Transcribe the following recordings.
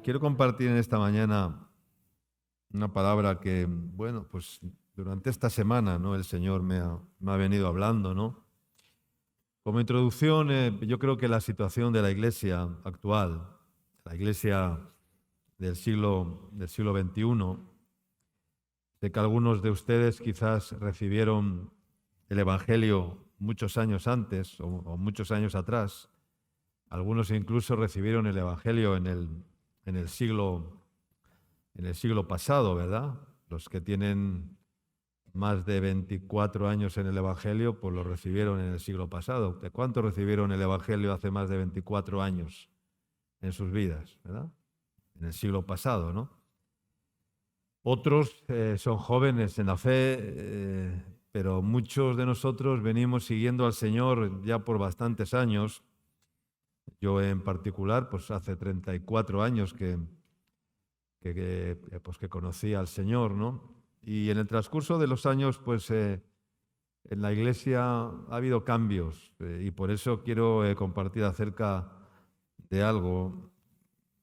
Quiero compartir en esta mañana una palabra que, bueno, pues durante esta semana, ¿no? El Señor me ha venido hablando, ¿no? Como introducción, yo creo que la situación de la Iglesia actual, la Iglesia del siglo XXI, de que algunos de ustedes quizás recibieron el Evangelio muchos años antes o muchos años atrás, algunos incluso recibieron el Evangelio en el siglo pasado, ¿verdad? Los que tienen más de 24 años en el Evangelio, pues lo recibieron en el siglo pasado. ¿De cuántos recibieron el Evangelio hace más de 24 años en sus vidas, ¿verdad? En el siglo pasado, ¿no? Otros son jóvenes en la fe, pero muchos de nosotros venimos siguiendo al Señor ya por bastantes años. Yo en particular, pues hace 34 años que conocí al Señor, ¿no? Y en el transcurso de los años, pues en la Iglesia ha habido cambios y por eso quiero compartir acerca de algo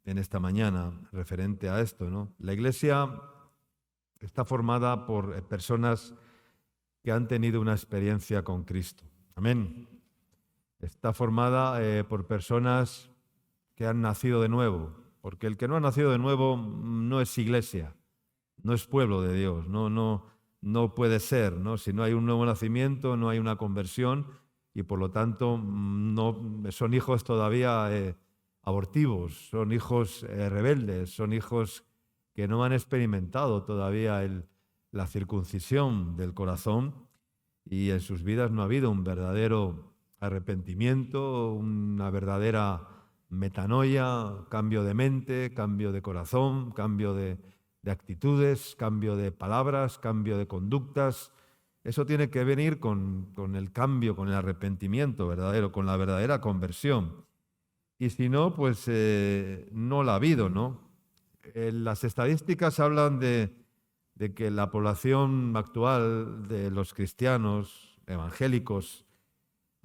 en esta mañana referente a esto, ¿no? La Iglesia está formada por personas que han tenido una experiencia con Cristo. Amén. Está formada por personas que han nacido de nuevo, porque el que no ha nacido de nuevo no es iglesia, no es pueblo de Dios, no puede ser, ¿no? Si no hay un nuevo nacimiento, no hay una conversión y por lo tanto no, son hijos todavía abortivos, son hijos rebeldes, son hijos que no han experimentado todavía la circuncisión del corazón y en sus vidas no ha habido un verdadero arrepentimiento, una verdadera metanoia, cambio de mente, cambio de corazón, cambio de actitudes, cambio de palabras, cambio de conductas. Eso tiene que venir con el cambio, con el arrepentimiento verdadero, con la verdadera conversión. Y si no, pues no la ha habido, ¿no? Las estadísticas hablan de que la población actual de los cristianos evangélicos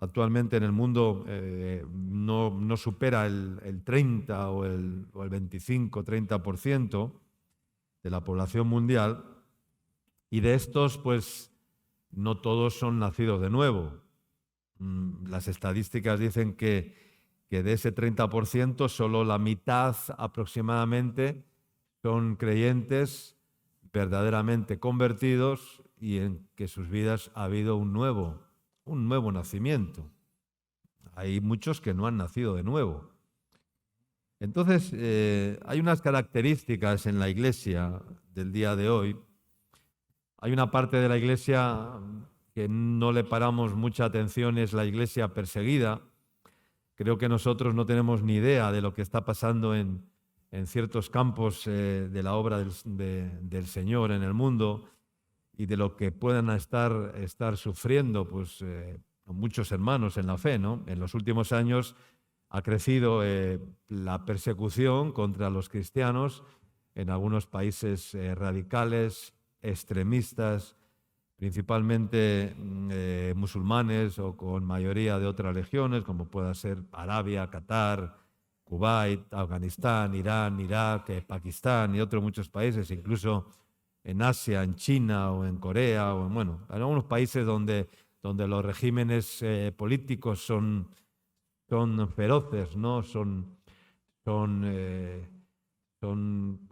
actualmente en el mundo no supera el 30 o el 25-30% de la población mundial, y de estos, pues, no todos son nacidos de nuevo. Las estadísticas dicen que de ese 30%, solo la mitad aproximadamente son creyentes verdaderamente convertidos y en que sus vidas ha habido un nuevo nacimiento. Hay muchos que no han nacido de nuevo. Entonces, hay unas características en la Iglesia del día de hoy. Hay una parte de la Iglesia que no le paramos mucha atención, es la Iglesia perseguida. Creo que nosotros no tenemos ni idea de lo que está pasando en ciertos campos de la obra del Señor en el mundo y de lo que puedan estar sufriendo pues, muchos hermanos en la fe, ¿no? En los últimos años ha crecido la persecución contra los cristianos en algunos países radicales, extremistas, principalmente musulmanes o con mayoría de otras religiones, como pueda ser Arabia, Qatar, Kuwait, Afganistán, Irán, Irak, Pakistán y otros muchos países, incluso en Asia, en China o en Corea, o en algunos países donde los regímenes políticos son feroces, ¿no? Son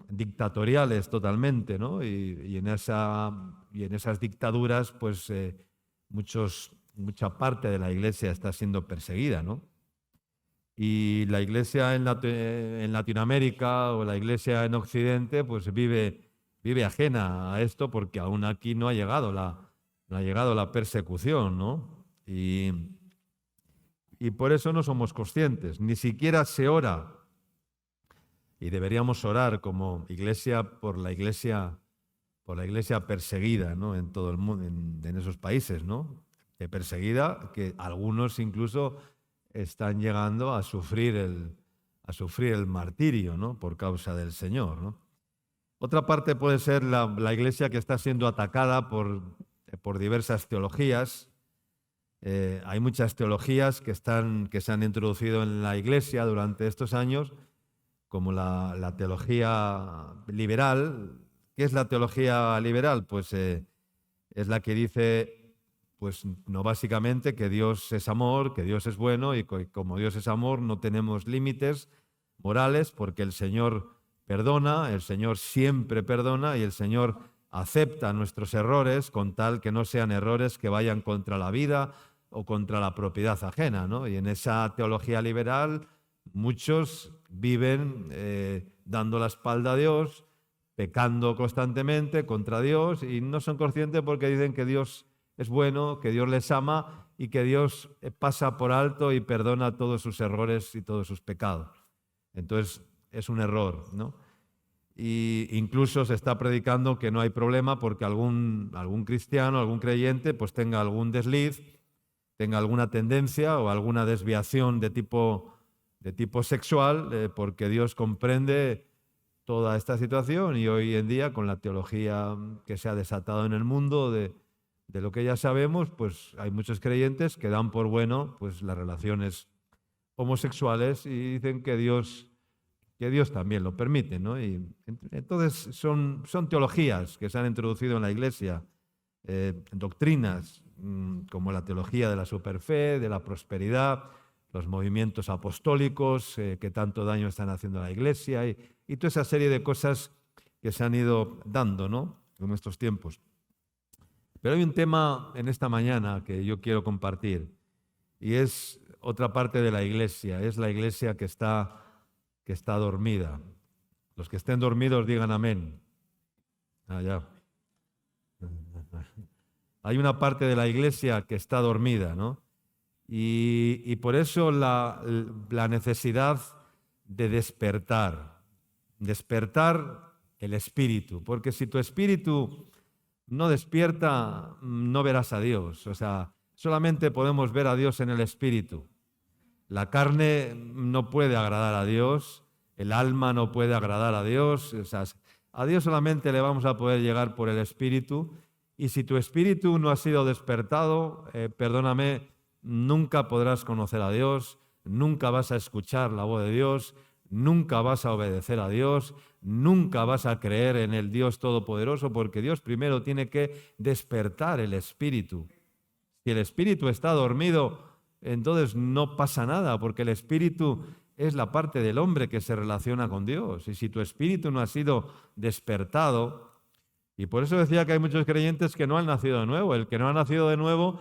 dictatoriales totalmente, ¿no? Y en esas dictaduras, pues mucha parte de la Iglesia está siendo perseguida, ¿no? Y la iglesia en Latinoamérica o la iglesia en Occidente pues vive ajena a esto porque aún aquí no ha llegado la persecución, ¿no? Y por eso no somos conscientes, ni siquiera se ora. Y deberíamos orar como iglesia por la iglesia perseguida, ¿no? En todo el mundo, en esos países, ¿no? Perseguida, que algunos incluso están llegando a sufrir el martirio, ¿no? Por causa del Señor, ¿no? Otra parte puede ser la iglesia que está siendo atacada por diversas teologías. Hay muchas teologías que se han introducido en la iglesia durante estos años, como la teología liberal. ¿Qué es la teología liberal? Pues es la que dice, pues no básicamente que Dios es amor, que Dios es bueno y como Dios es amor no tenemos límites morales porque el Señor perdona, el Señor siempre perdona y el Señor acepta nuestros errores con tal que no sean errores que vayan contra la vida o contra la propiedad ajena, ¿no? Y en esa teología liberal muchos viven dando la espalda a Dios, pecando constantemente contra Dios y no son conscientes porque dicen que Dios es bueno, que Dios les ama y que Dios pasa por alto y perdona todos sus errores y todos sus pecados. Entonces es un error, ¿no? Y incluso se está predicando que no hay problema porque algún cristiano, algún creyente, pues tenga algún desliz, tenga alguna tendencia o alguna desviación de tipo sexual, porque Dios comprende toda esta situación y hoy en día con la teología que se ha desatado en el mundo de lo que ya sabemos, pues hay muchos creyentes que dan por bueno pues las relaciones homosexuales y dicen que Dios también lo permite, ¿no? Y entonces son teologías que se han introducido en la Iglesia, doctrinas como la teología de la superfe, de la prosperidad, los movimientos apostólicos que tanto daño están haciendo a la Iglesia y toda esa serie de cosas que se han ido dando, ¿no? En estos tiempos. Pero hay un tema en esta mañana que yo quiero compartir y es otra parte de la Iglesia, es la Iglesia que está dormida. Los que estén dormidos digan amén. Ya. Hay una parte de la Iglesia que está dormida, ¿no? Y por eso la necesidad de despertar el espíritu, porque si tu espíritu no despierta, no verás a Dios. O sea, solamente podemos ver a Dios en el espíritu. La carne no puede agradar a Dios, el alma no puede agradar a Dios. O sea, a Dios solamente le vamos a poder llegar por el espíritu. Y si tu espíritu no ha sido despertado, perdóname, nunca podrás conocer a Dios, nunca vas a escuchar la voz de Dios, nunca vas a obedecer a Dios, nunca vas a creer en el Dios Todopoderoso, porque Dios primero tiene que despertar el espíritu. Si el espíritu está dormido, entonces no pasa nada, porque el espíritu es la parte del hombre que se relaciona con Dios. Y si tu espíritu no ha sido despertado, y por eso decía que hay muchos creyentes que no han nacido de nuevo. El que no ha nacido de nuevo,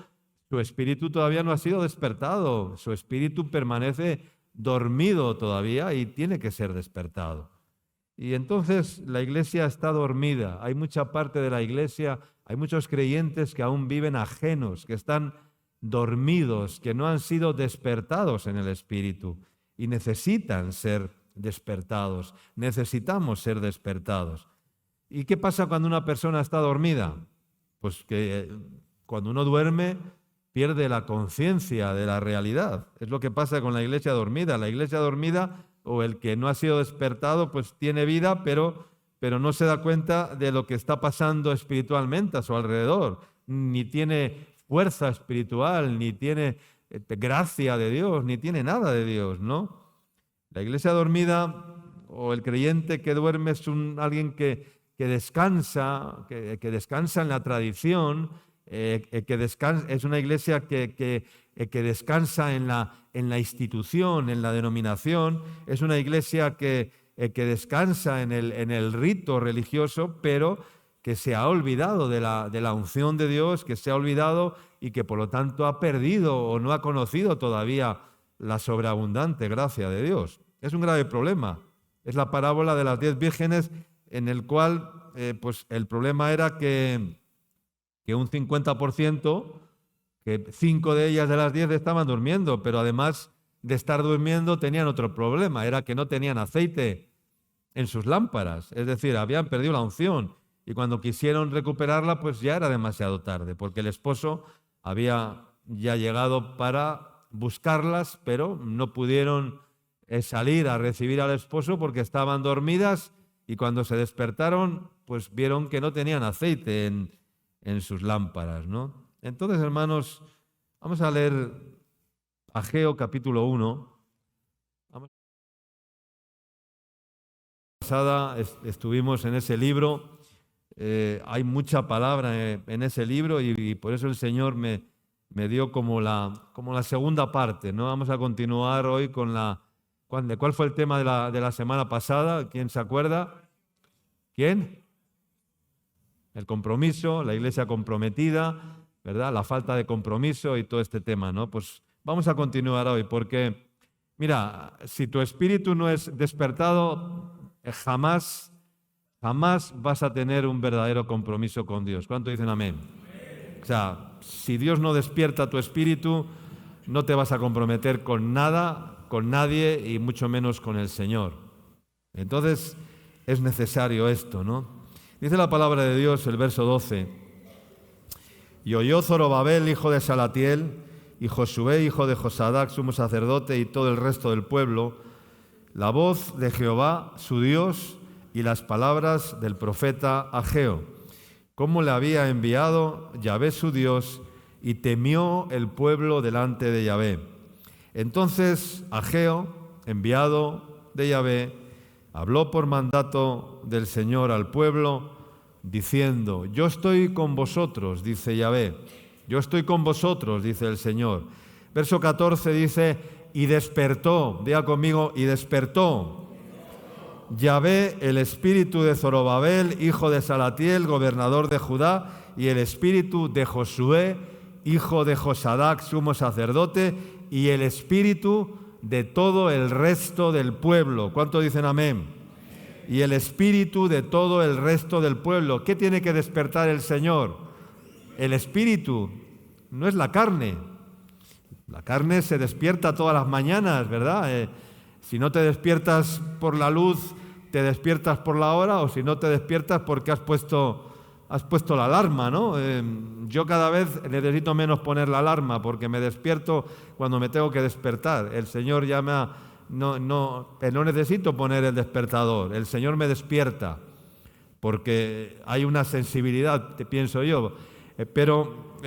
su espíritu todavía no ha sido despertado. Su espíritu permanece dormido todavía y tiene que ser despertado. Y entonces la iglesia está dormida. Hay mucha parte de la iglesia, hay muchos creyentes que aún viven ajenos, que están dormidos, que no han sido despertados en el espíritu y necesitan ser despertados. Necesitamos ser despertados. ¿Y qué pasa cuando una persona está dormida? Pues que cuando uno duerme pierde la conciencia de la realidad. Es lo que pasa con la iglesia dormida. La iglesia dormida o el que no ha sido despertado pues tiene vida, pero no se da cuenta de lo que está pasando espiritualmente a su alrededor. Ni tiene fuerza espiritual, ni tiene gracia de Dios, ni tiene nada de Dios, ¿no? La iglesia dormida o el creyente que duerme es alguien que descansa, que descansa en la tradición, es una iglesia que descansa en la institución, en la denominación, es una iglesia que descansa en el rito religioso, pero que se ha olvidado de la unción de Dios, que se ha olvidado y que por lo tanto ha perdido o no ha conocido todavía la sobreabundante gracia de Dios. Es un grave problema. Es la parábola de las 10 vírgenes en el cual pues el problema era que un 50%, que 5 de ellas de las 10 estaban durmiendo, pero además de estar durmiendo tenían otro problema, era que no tenían aceite en sus lámparas, es decir, habían perdido la unción y cuando quisieron recuperarla pues ya era demasiado tarde, porque el esposo había ya llegado para buscarlas, pero no pudieron salir a recibir al esposo porque estaban dormidas y cuando se despertaron pues vieron que no tenían aceite en sus lámparas, ¿no? Entonces, hermanos, vamos a leer Ageo capítulo 1. Pasada estuvimos en ese libro, hay mucha palabra en ese libro y por eso el Señor me dio como la segunda parte, ¿no? Vamos a continuar hoy con ¿cuál fue el tema de la semana pasada? ¿Quién se acuerda? ¿Quién? El compromiso, la iglesia comprometida, ¿verdad? La falta de compromiso y todo este tema, ¿no? Pues vamos a continuar hoy porque, mira, si tu espíritu no es despertado, jamás vas a tener un verdadero compromiso con Dios. ¿Cuánto dicen amén? O sea, si Dios no despierta tu espíritu, no te vas a comprometer con nada, con nadie y mucho menos con el Señor. Entonces, es necesario esto, ¿no? Dice la palabra de Dios, el verso 12. Y oyó Zorobabel, hijo de Salatiel, y Josué, hijo de Josadac, sumo sacerdote, y todo el resto del pueblo, la voz de Jehová, su Dios, y las palabras del profeta Ageo, cómo le había enviado Yahvé su Dios, y temió el pueblo delante de Yahvé. Entonces Ageo, enviado de Yahvé, habló por mandato del Señor al pueblo, diciendo, yo estoy con vosotros, dice Yahvé, yo estoy con vosotros, dice el Señor. Verso 14 dice, y despertó, diga conmigo, y despertó Yahvé el espíritu de Zorobabel, hijo de Salatiel, gobernador de Judá, y el espíritu de Josué, hijo de Josadac, sumo sacerdote, y el espíritu de todo el resto del pueblo. ¿Cuánto dicen amén? Y el espíritu de todo el resto del pueblo. ¿Qué tiene que despertar el Señor? El espíritu, no es la carne. La carne se despierta todas las mañanas, ¿verdad? Si no te despiertas por la luz, te despiertas por la hora, o si no te despiertas porque has puesto la alarma, ¿no? Yo cada vez necesito menos poner la alarma porque me despierto cuando me tengo que despertar. El Señor ya no necesito poner el despertador, el Señor me despierta porque hay una sensibilidad, pienso yo, pero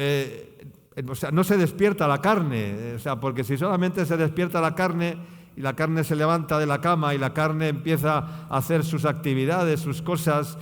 o sea, no se despierta la carne, o sea, porque si solamente se despierta la carne y la carne se levanta de la cama y la carne empieza a hacer sus actividades, sus cosas,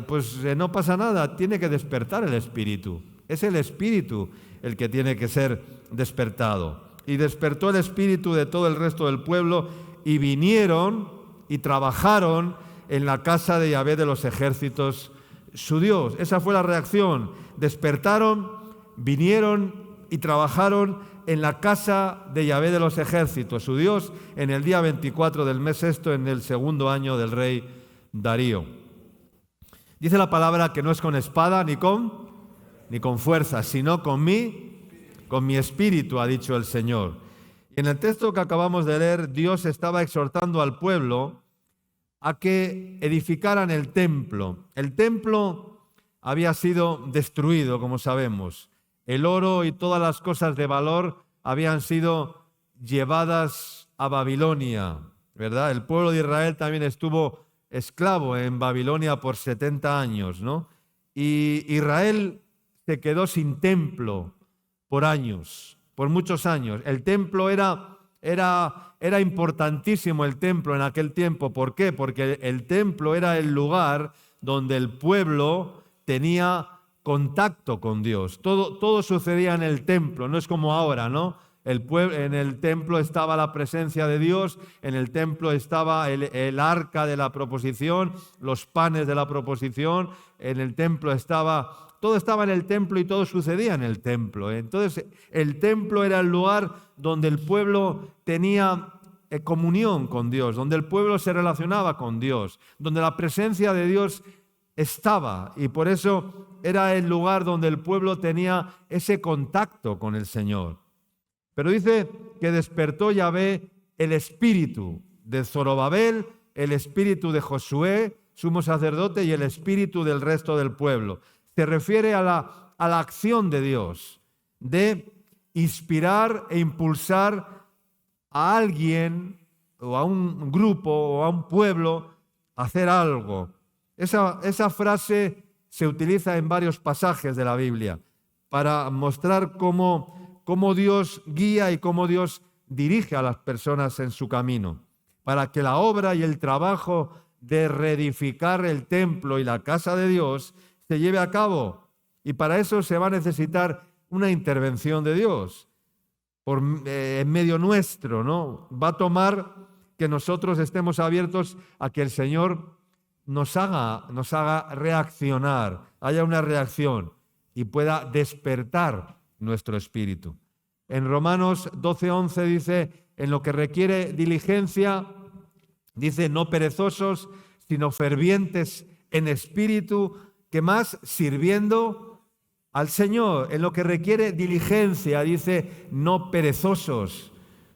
pues no pasa nada, tiene que despertar el espíritu. Es el espíritu el que tiene que ser despertado. Y despertó el espíritu de todo el resto del pueblo y vinieron y trabajaron en la casa de Yahvé de los ejércitos, su Dios. Esa fue la reacción. Despertaron, vinieron y trabajaron en la casa de Yahvé de los ejércitos, su Dios, en el día 24 del mes sexto, en el segundo año del rey Darío. Dice la palabra que no es con espada ni con fuerza, sino con mi espíritu, ha dicho el Señor. Y en el texto que acabamos de leer, Dios estaba exhortando al pueblo a que edificaran el templo. El templo había sido destruido, como sabemos. El oro y todas las cosas de valor habían sido llevadas a Babilonia, ¿verdad? El pueblo de Israel también estuvo esclavo en Babilonia por 70 años, ¿no? Y Israel se quedó sin templo por años, por muchos años. El templo era importantísimo, el templo en aquel tiempo. ¿Por qué? Porque el templo era el lugar donde el pueblo tenía contacto con Dios. Todo sucedía en el templo, no es como ahora, ¿no? En el templo estaba la presencia de Dios, en el templo estaba el arca de la proposición, los panes de la proposición, en el templo todo estaba en el templo y todo sucedía en el templo. Entonces, el templo era el lugar donde el pueblo tenía comunión con Dios, donde el pueblo se relacionaba con Dios, donde la presencia de Dios estaba, y por eso era el lugar donde el pueblo tenía ese contacto con el Señor. Pero dice que despertó Yahvé el espíritu de Zorobabel, el espíritu de Josué, sumo sacerdote, y el espíritu del resto del pueblo. Se refiere a la acción de Dios, de inspirar e impulsar a alguien o a un grupo o a un pueblo a hacer algo. Esa frase se utiliza en varios pasajes de la Biblia para mostrar cómo Dios guía y cómo Dios dirige a las personas en su camino, para que la obra y el trabajo de reedificar el templo y la casa de Dios se lleve a cabo. Y para eso se va a necesitar una intervención de Dios en medio nuestro, ¿no? Va a tomar que nosotros estemos abiertos a que el Señor nos haga reaccionar, haya una reacción y pueda despertar nuestro espíritu. En Romanos 12:11 dice, en lo que requiere diligencia, dice, no perezosos, sino fervientes en espíritu, que más sirviendo al Señor. En lo que requiere diligencia, dice, no perezosos.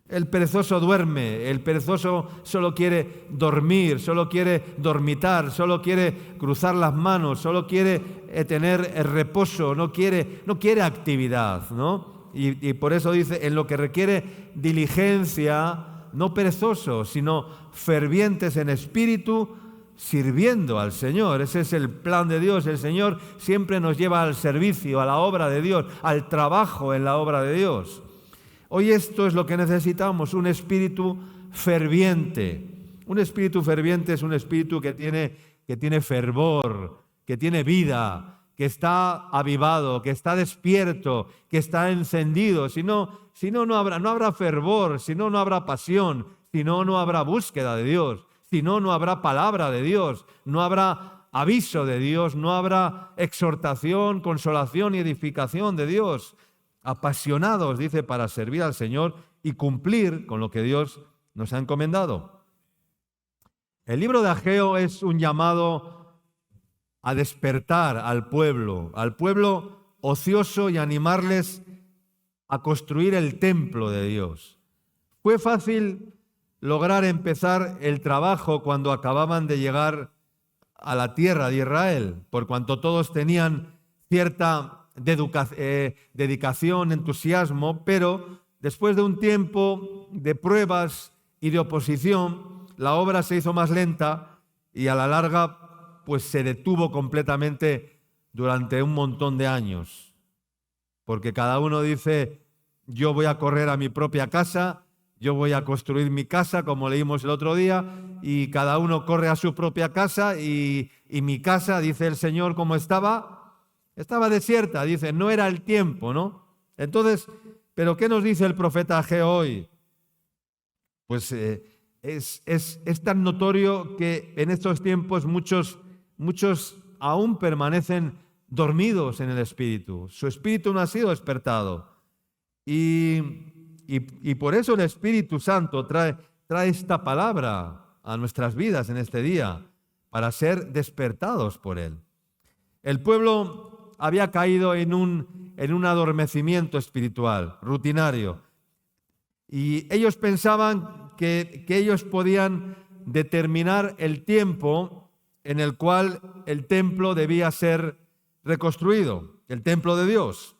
El perezoso duerme, el perezoso solo quiere dormir, solo quiere dormitar, solo quiere cruzar las manos, solo quiere tener el reposo, no quiere actividad, ¿no? Y por eso dice, en lo que requiere diligencia, no perezosos, sino fervientes en espíritu, sirviendo al Señor. Ese es el plan de Dios. El Señor siempre nos lleva al servicio, a la obra de Dios, al trabajo en la obra de Dios. Hoy esto es lo que necesitamos, un espíritu ferviente. Un espíritu ferviente es un espíritu que tiene fervor, que tiene vida, que está avivado, que está despierto, que está encendido. Si no habrá fervor, si no habrá pasión, si no habrá búsqueda de Dios, si no habrá palabra de Dios, no habrá aviso de Dios, no habrá exhortación, consolación y edificación de Dios. Apasionados, dice, para servir al Señor y cumplir con lo que Dios nos ha encomendado. El libro de Ageo es un llamado a despertar al pueblo ocioso y animarles a construir el templo de Dios. Fue fácil lograr empezar el trabajo cuando acababan de llegar a la tierra de Israel, por cuanto todos tenían cierta dedicación, entusiasmo, pero después de un tiempo de pruebas y de oposición, la obra se hizo más lenta y a la larga pues se detuvo completamente durante un montón de años, porque cada uno dice, yo voy a correr a mi propia casa, yo voy a construir mi casa, como leímos el otro día, y cada uno corre a su propia casa y mi casa, dice el Señor, ¿cómo estaba? Estaba desierta, dice, no era el tiempo, ¿no? Entonces, ¿pero qué nos dice el profeta Ageo hoy? Pues es tan notorio que en estos tiempos muchos aún permanecen dormidos en el espíritu. Su espíritu no ha sido despertado. Y por eso el Espíritu Santo trae esta palabra a nuestras vidas en este día, para ser despertados por Él. El pueblo había caído en un adormecimiento espiritual, rutinario. Y ellos pensaban que ellos podían determinar el tiempo en el cual el templo debía ser reconstruido, el templo de Dios.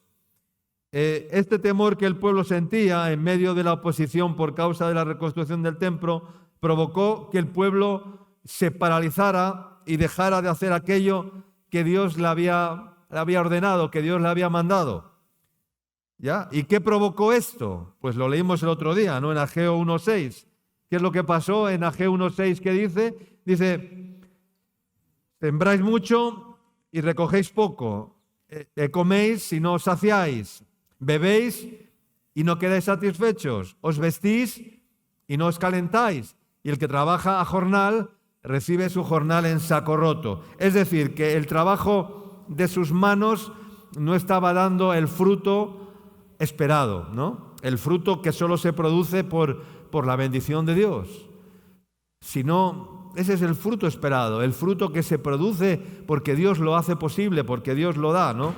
Este temor que el pueblo sentía en medio de la oposición por causa de la reconstrucción del templo provocó que el pueblo se paralizara y dejara de hacer aquello que Dios le había ordenado, que Dios le había mandado. ¿Ya? ¿Y qué provocó esto? Pues lo leímos el otro día, ¿no? En Ageo 1:6. ¿Qué es lo que pasó en Ageo 1:6? ¿Qué dice? Dice, sembráis mucho y recogéis poco, coméis y no os saciáis, bebéis y no quedáis satisfechos. Os vestís y no os calentáis. Y el que trabaja a jornal recibe su jornal en saco roto. Es decir, que el trabajo de sus manos no estaba dando el fruto esperado, ¿no? El fruto que solo se produce por la bendición de Dios. Sino, ese es el fruto esperado, el fruto que se produce porque Dios lo hace posible, porque Dios lo da, ¿no?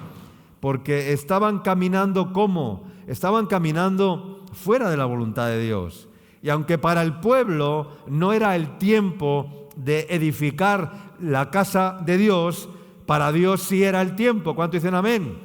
Porque estaban caminando ¿cómo? Estaban caminando fuera de la voluntad de Dios. Y aunque para el pueblo no era el tiempo de edificar la casa de Dios, para Dios sí era el tiempo. ¿Cuánto dicen amén?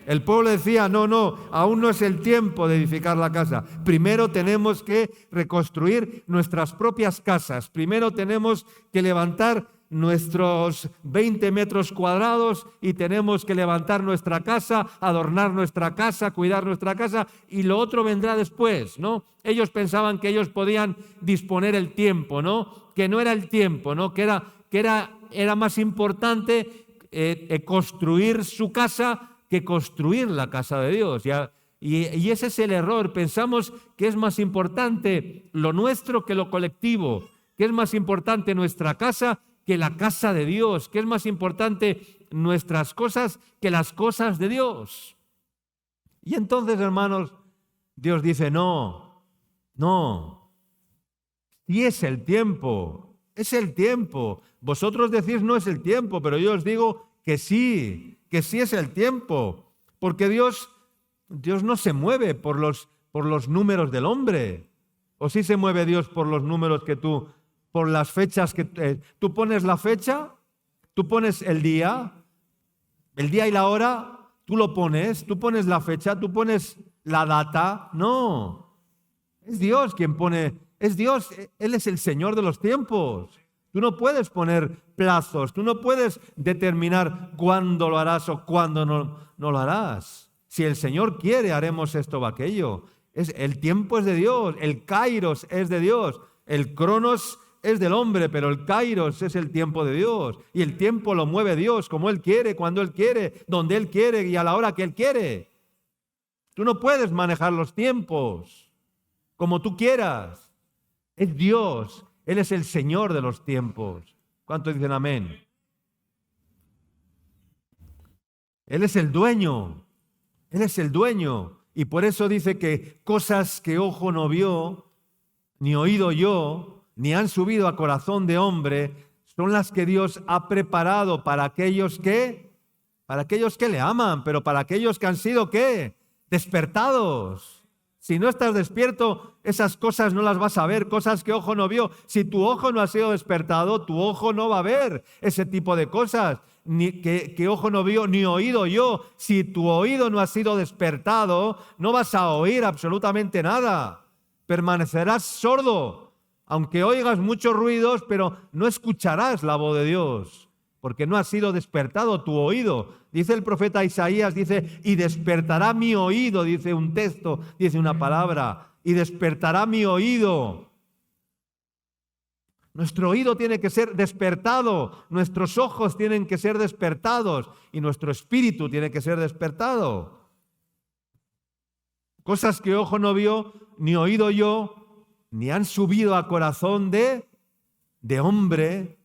El pueblo decía, no, aún no es el tiempo de edificar la casa. Primero tenemos que reconstruir nuestras propias casas. Primero tenemos que levantar nuestros 20 metros cuadrados y tenemos que levantar nuestra casa, adornar nuestra casa, cuidar nuestra casa y lo otro vendrá después, ¿no? Ellos pensaban que ellos podían disponer el tiempo, ¿no? Que no era el tiempo, ¿no? Que era más importante construir su casa que construir la casa de Dios. Y ese es el error. Pensamos que es más importante lo nuestro que lo colectivo, que es más importante nuestra casa que la casa de Dios, que es más importante nuestras cosas que las cosas de Dios. Y entonces, hermanos, Dios dice, no, sí es el tiempo. Vosotros decís no es el tiempo, pero yo os digo que sí es el tiempo, porque Dios no se mueve por los números del hombre. ¿O sí se mueve Dios por los números por las fechas que tú pones la fecha, tú pones el día y la hora, tú pones la fecha, tú pones la data? No, es Dios quien pone, es Dios, Él es el Señor de los tiempos. Tú no puedes poner plazos, tú no puedes determinar cuándo lo harás o cuándo no lo harás. Si el Señor quiere, haremos esto o aquello. El tiempo es de Dios, el kairos es de Dios, el cronos es del hombre, pero el kairos es el tiempo de Dios. Y el tiempo lo mueve Dios como Él quiere, cuando Él quiere, donde Él quiere y a la hora que Él quiere. Tú no puedes manejar los tiempos como tú quieras. Es Dios. Él es el Señor de los tiempos. ¿Cuántos dicen amén? Él es el dueño. Él es el dueño. Y por eso dice que cosas que ojo no vio, ni oído yo, ni han subido a corazón de hombre, son las que Dios ha preparado para aquellos que le aman, pero para aquellos que han sido ¿qué? Despertados. Si no estás despierto, esas cosas no las vas a ver, cosas que ojo no vio. Si tu ojo no ha sido despertado, tu ojo no va a ver ese tipo de cosas, ni que ojo no vio, ni oído yo. Si tu oído no ha sido despertado, no vas a oír absolutamente nada. Permanecerás sordo, aunque oigas muchos ruidos, pero no escucharás la voz de Dios, porque no ha sido despertado tu oído. Dice el profeta Isaías, dice, y despertará mi oído, dice un texto, dice una palabra, y despertará mi oído. Nuestro oído tiene que ser despertado, nuestros ojos tienen que ser despertados y nuestro espíritu tiene que ser despertado. Cosas que ojo no vio, ni oído yo, ni han subido a corazón de hombre,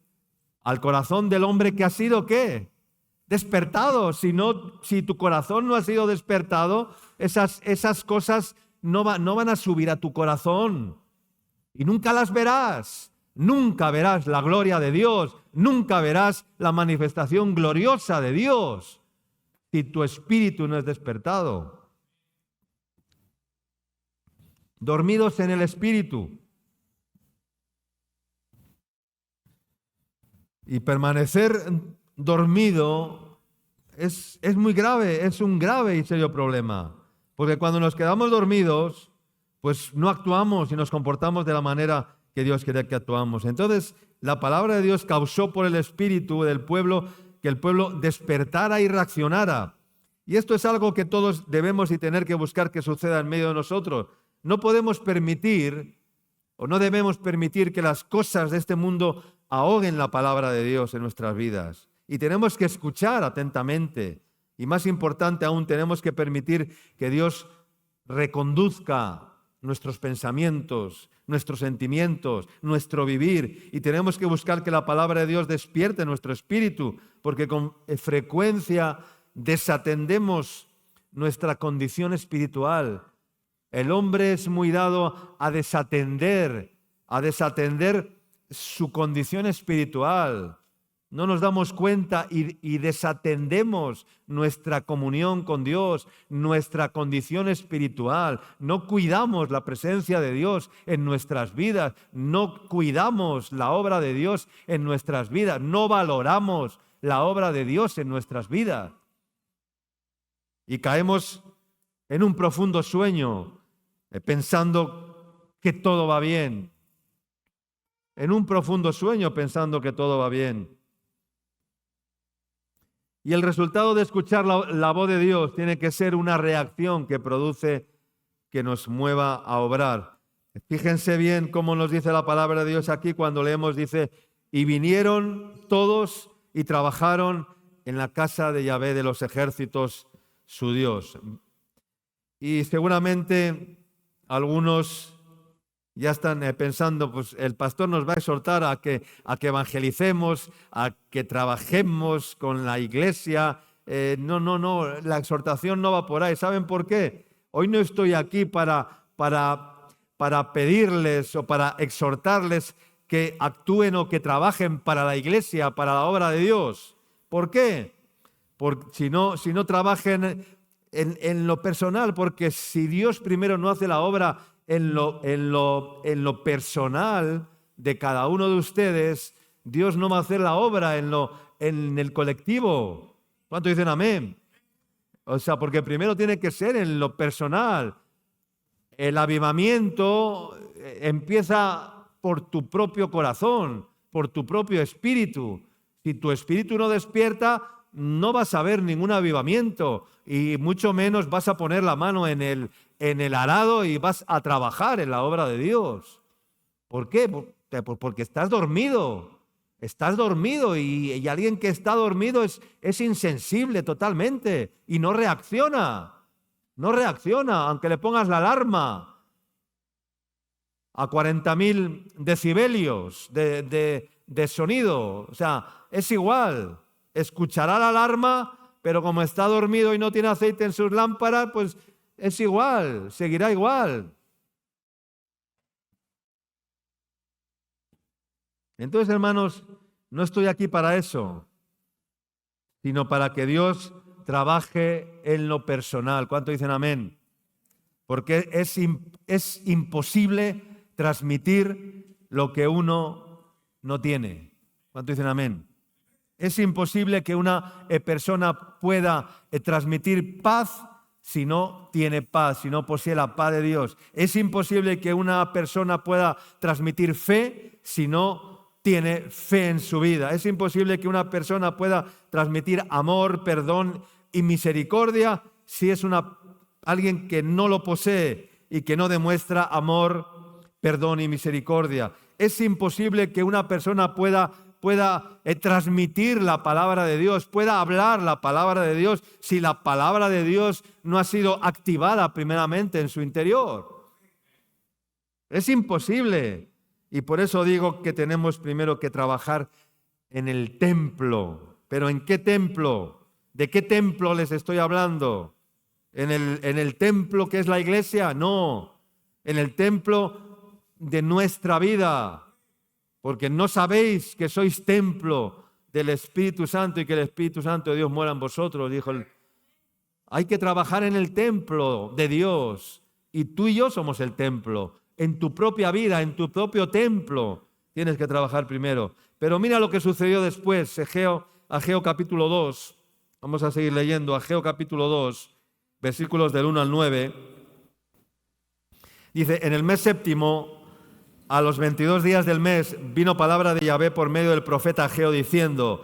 al corazón del hombre que ha sido ¿qué? Despertado. Si tu corazón no ha sido despertado, esas cosas no van a subir a tu corazón y nunca las verás. Nunca verás la gloria de Dios, nunca verás la manifestación gloriosa de Dios si tu espíritu no es despertado. Dormidos en el espíritu. Y permanecer dormido es muy grave, es un grave y serio problema. Porque cuando nos quedamos dormidos, pues no actuamos y nos comportamos de la manera que Dios quiere que actuamos. Entonces, la palabra de Dios causó por el espíritu del pueblo que el pueblo despertara y reaccionara. Y esto es algo que todos debemos y tener que buscar que suceda en medio de nosotros. No podemos permitir o no debemos permitir que las cosas de este mundo ahoguen la palabra de Dios en nuestras vidas. Y tenemos que escuchar atentamente. Y más importante aún, tenemos que permitir que Dios reconduzca nuestros pensamientos, nuestros sentimientos, nuestro vivir. Y tenemos que buscar que la palabra de Dios despierte nuestro espíritu, porque con frecuencia desatendemos nuestra condición espiritual. El hombre es muy dado a desatender su condición espiritual. No nos damos cuenta y desatendemos nuestra comunión con Dios, nuestra condición espiritual. No cuidamos la presencia de Dios en nuestras vidas. No cuidamos la obra de Dios en nuestras vidas. No valoramos la obra de Dios en nuestras vidas. Y caemos en un profundo sueño, pensando que todo va bien. En un profundo sueño pensando que todo va bien. Y el resultado de escuchar la voz de Dios tiene que ser una reacción que produce que nos mueva a obrar. Fíjense bien cómo nos dice la palabra de Dios aquí cuando leemos, dice, y vinieron todos y trabajaron en la casa de Yahvé de los ejércitos, su Dios. Y seguramente algunos ya están pensando, pues el pastor nos va a exhortar a que evangelicemos, a que trabajemos con la iglesia. No, la exhortación no va por ahí. ¿Saben por qué? Hoy no estoy aquí para pedirles o para exhortarles que actúen o que trabajen para la iglesia, para la obra de Dios. ¿Por qué? Porque si no trabajen en lo personal, porque si Dios primero no hace la obra en lo personal de cada uno de ustedes, Dios no va a hacer la obra en el colectivo. ¿Cuánto dicen amén? O sea, porque primero tiene que ser en lo personal. El avivamiento empieza por tu propio corazón, por tu propio espíritu. Si tu espíritu no despierta, no vas a ver ningún avivamiento y mucho menos vas a poner la mano en el arado y vas a trabajar en la obra de Dios. ¿Por qué? Porque estás dormido. Estás dormido y alguien que está dormido es insensible totalmente y no reacciona. No reacciona, aunque le pongas la alarma a 40.000 decibelios de sonido. O sea, es igual. Escuchará la alarma, pero como está dormido y no tiene aceite en sus lámparas, pues es igual, seguirá igual. Entonces, hermanos, no estoy aquí para eso, sino para que Dios trabaje en lo personal. ¿Cuánto dicen amén? Porque es imposible transmitir lo que uno no tiene. ¿Cuánto dicen amén? Es imposible que una persona pueda transmitir paz si no tiene paz, si no posee la paz de Dios. Es imposible que una persona pueda transmitir fe si no tiene fe en su vida. Es imposible que una persona pueda transmitir amor, perdón y misericordia si es alguien que no lo posee y que no demuestra amor, perdón y misericordia. Es imposible que una persona pueda transmitir la palabra de Dios, pueda hablar la palabra de Dios, si la palabra de Dios no ha sido activada primeramente en su interior. Es imposible. Y por eso digo que tenemos primero que trabajar en el templo. ¿Pero en qué templo? ¿De qué templo les estoy hablando? ¿En el templo que es la iglesia? No. En el templo de nuestra vida. Porque no sabéis que sois templo del Espíritu Santo y que el Espíritu Santo de Dios mora en vosotros, dijo. Hay que trabajar en el templo de Dios y tú y yo somos el templo. En tu propia vida, en tu propio templo, tienes que trabajar primero. Pero mira lo que sucedió después, Ageo capítulo 2. Vamos a seguir leyendo, Ageo capítulo 2, versículos del 1 al 9. Dice, en el mes séptimo, a los 22 días del mes, vino palabra de Yahvé por medio del profeta Ageo diciendo,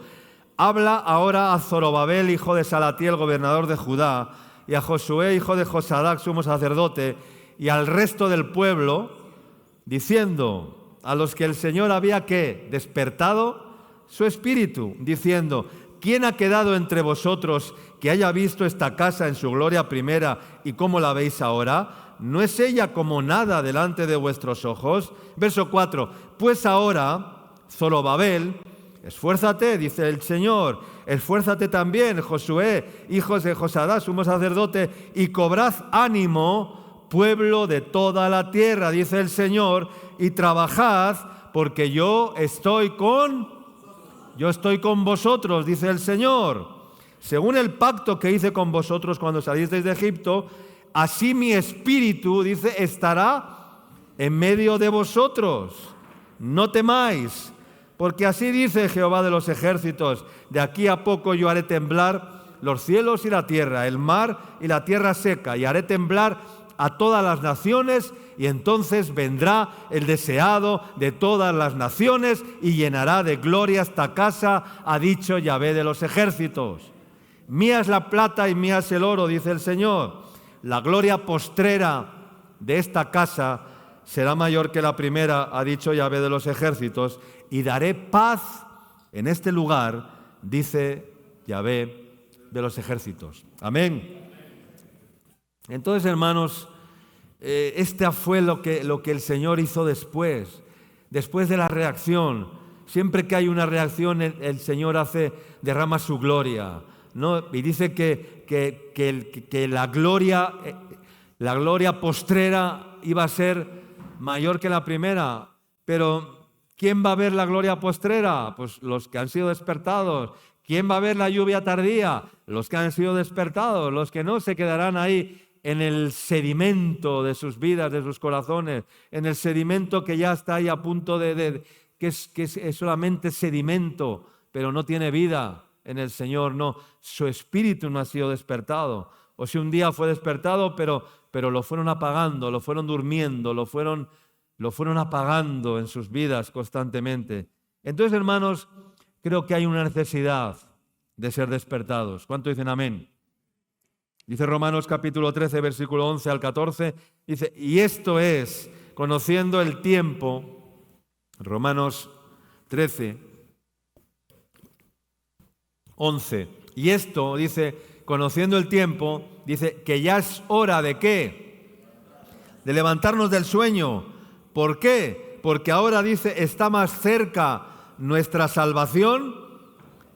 habla ahora a Zorobabel, hijo de Salatiel, gobernador de Judá, y a Josué, hijo de Josadac, sumo sacerdote, y al resto del pueblo, diciendo, a los que el Señor había ¿qué? Despertado su espíritu, diciendo, ¿quién ha quedado entre vosotros que haya visto esta casa en su gloria primera y cómo la veis ahora? ¿No es ella como nada delante de vuestros ojos? Verso 4, pues ahora, Zorobabel, esfuérzate, dice el Señor, esfuérzate también, Josué, hijos de Josadá, sumo sacerdote, y cobrad ánimo, pueblo de toda la tierra, dice el Señor, y trabajad, porque yo estoy con vosotros, dice el Señor. Según el pacto que hice con vosotros cuando salisteis de Egipto, así mi espíritu, dice, estará en medio de vosotros. No temáis, porque así dice Jehová de los ejércitos, de aquí a poco yo haré temblar los cielos y la tierra, el mar y la tierra seca, y haré temblar a todas las naciones, y entonces vendrá el deseado de todas las naciones y llenará de gloria esta casa, ha dicho Yahvé de los ejércitos. Mía es la plata y mía es el oro, dice el Señor. La gloria postrera de esta casa será mayor que la primera, ha dicho Yahvé de los ejércitos, y daré paz en este lugar, dice Yahvé de los ejércitos. Amén. Entonces, hermanos, este fue lo que el Señor hizo después de la reacción. Siempre que hay una reacción, el Señor derrama su gloria, ¿no? Y dice que la gloria postrera iba a ser mayor que la primera. Pero ¿quién va a ver la gloria postrera? Pues los que han sido despertados. ¿Quién va a ver la lluvia tardía? Los que han sido despertados. Los que no se quedarán ahí en el sedimento de sus vidas, de sus corazones, en el sedimento que ya está ahí a punto que es solamente sedimento, pero no tiene vida en el Señor. No, su espíritu no ha sido despertado. O si un día fue despertado, pero lo fueron apagando, lo fueron durmiendo, lo fueron apagando en sus vidas constantemente. Entonces, hermanos, creo que hay una necesidad de ser despertados. ¿Cuánto dicen amén? Dice Romanos capítulo 13, versículo 11 al 14, dice, y esto es, conociendo el tiempo, Romanos 13, 11, y esto, dice, conociendo el tiempo, dice que ya es hora de ¿qué? De levantarnos del sueño. ¿Por qué? Porque ahora, dice, está más cerca nuestra salvación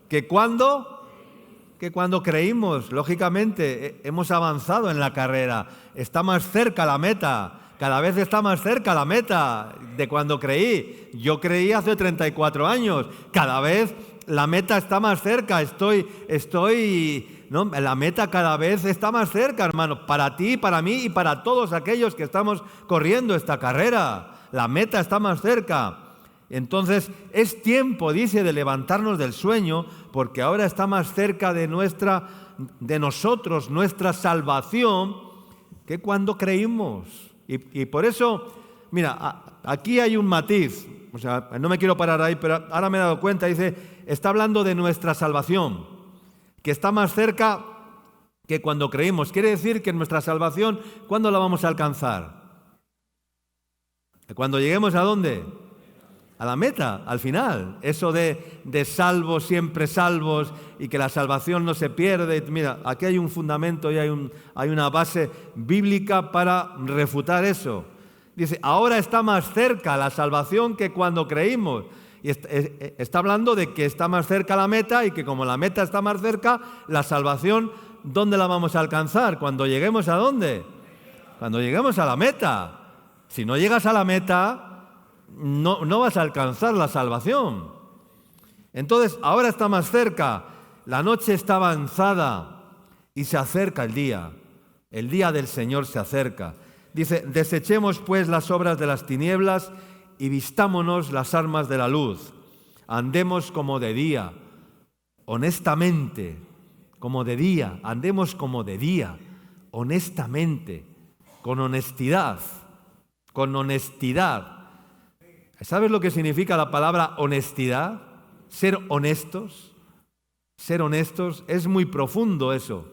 que cuando creímos. Lógicamente, hemos avanzado en la carrera. Está más cerca la meta. Cada vez está más cerca la meta de cuando creí. Yo creí hace 34 años. Cada vez la meta está más cerca. La meta cada vez está más cerca, hermano. Para ti, para mí y para todos aquellos que estamos corriendo esta carrera. La meta está más cerca. Entonces, es tiempo, dice, de levantarnos del sueño, porque ahora está más cerca de nosotros, nuestra salvación, que cuando creímos. Y por eso, mira, aquí hay un matiz. O sea, no me quiero parar ahí, pero ahora me he dado cuenta, dice, está hablando de nuestra salvación, que está más cerca que cuando creímos. Quiere decir que nuestra salvación, ¿cuándo la vamos a alcanzar? ¿Cuando lleguemos a dónde? A la meta, al final. Eso de salvos, siempre salvos, y que la salvación no se pierde. Mira, aquí hay un fundamento y hay una base bíblica para refutar eso. Dice, ahora está más cerca la salvación que cuando creímos. Y está hablando de que está más cerca la meta, y que como la meta está más cerca, la salvación, ¿dónde la vamos a alcanzar? ¿Cuando lleguemos a dónde? Cuando lleguemos a la meta. Si no llegas a la meta, no vas a alcanzar la salvación. Entonces, ahora está más cerca, la noche está avanzada y se acerca el día del Señor se acerca. Dice, desechemos pues las obras de las tinieblas y vistámonos las armas de la luz. Andemos como de día, honestamente, como de día, andemos como de día, honestamente, con honestidad. ¿Sabes lo que significa la palabra honestidad? Ser honestos. Ser honestos es muy profundo eso.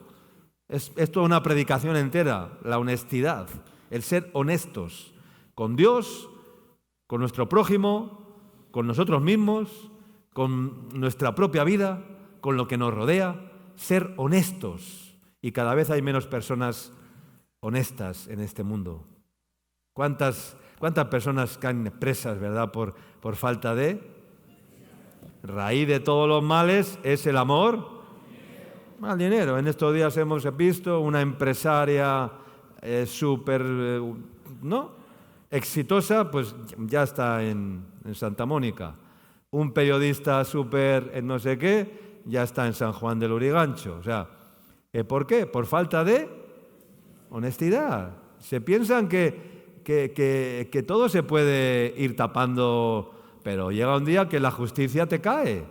Es toda una predicación entera, la honestidad. El ser honestos con Dios, con nuestro prójimo, con nosotros mismos, con nuestra propia vida, con lo que nos rodea, ser honestos. Y cada vez hay menos personas honestas en este mundo. ¿Cuántas personas caen presas, verdad, por falta de? Raíz de todos los males es el amor al dinero. En estos días hemos visto una empresaria súper, ¿no?, exitosa, pues ya está en Santa Mónica. Un periodista súper no sé qué, ya está en San Juan del Lurigancho. O sea, ¿por qué? Por falta de honestidad. Se piensan que todo se puede ir tapando, pero llega un día que la justicia te cae.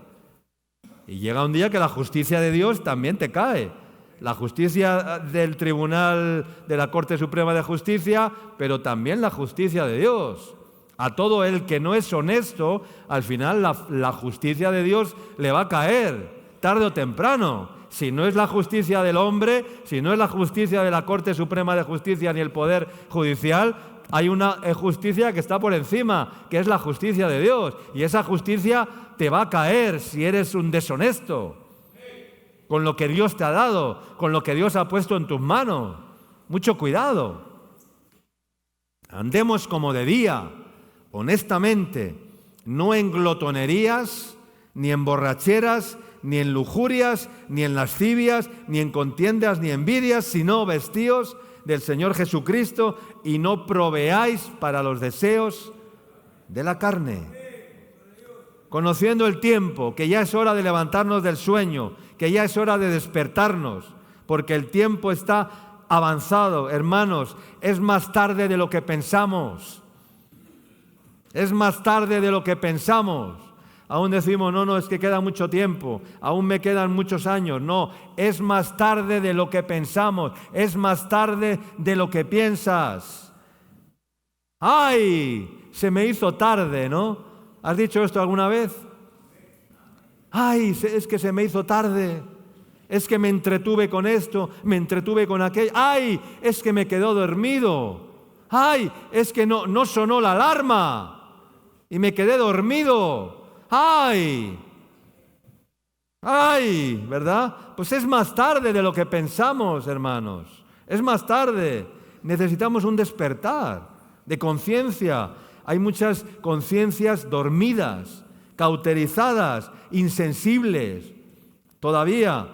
Y llega un día que la justicia de Dios también te cae. La justicia del Tribunal de la Corte Suprema de Justicia, pero también la justicia de Dios. A todo el que no es honesto, al final la justicia de Dios le va a caer, tarde o temprano. Si no es la justicia del hombre, si no es la justicia de la Corte Suprema de Justicia ni el Poder Judicial, hay una justicia que está por encima, que es la justicia de Dios. Y esa justicia te va a caer si eres un deshonesto con lo que Dios te ha dado, con lo que Dios ha puesto en tus manos. Mucho cuidado. Andemos como de día, honestamente, no en glotonerías, ni en borracheras, ni en lujurias, ni en lascivias, ni en contiendas, ni envidias, sino vestíos del Señor Jesucristo y no proveáis para los deseos de la carne. Conociendo el tiempo, que ya es hora de levantarnos del sueño, que ya es hora de despertarnos, porque el tiempo está avanzado. Hermanos, es más tarde de lo que pensamos. Es más tarde de lo que pensamos. Aún decimos, no, es que queda mucho tiempo, aún me quedan muchos años. No, es más tarde de lo que pensamos, es más tarde de lo que piensas. ¡Ay! Se me hizo tarde, ¿no? ¿Has dicho esto alguna vez? ¡Ay! Es que se me hizo tarde. Es que me entretuve con esto, me entretuve con aquello. ¡Ay! Es que me quedó dormido. ¡Ay! Es que no sonó la alarma y me quedé dormido. ¡Ay! ¡Ay! ¿Verdad? Pues es más tarde de lo que pensamos, hermanos. Es más tarde. Necesitamos un despertar de conciencia. Hay muchas conciencias dormidas, cauterizadas, insensibles. Todavía.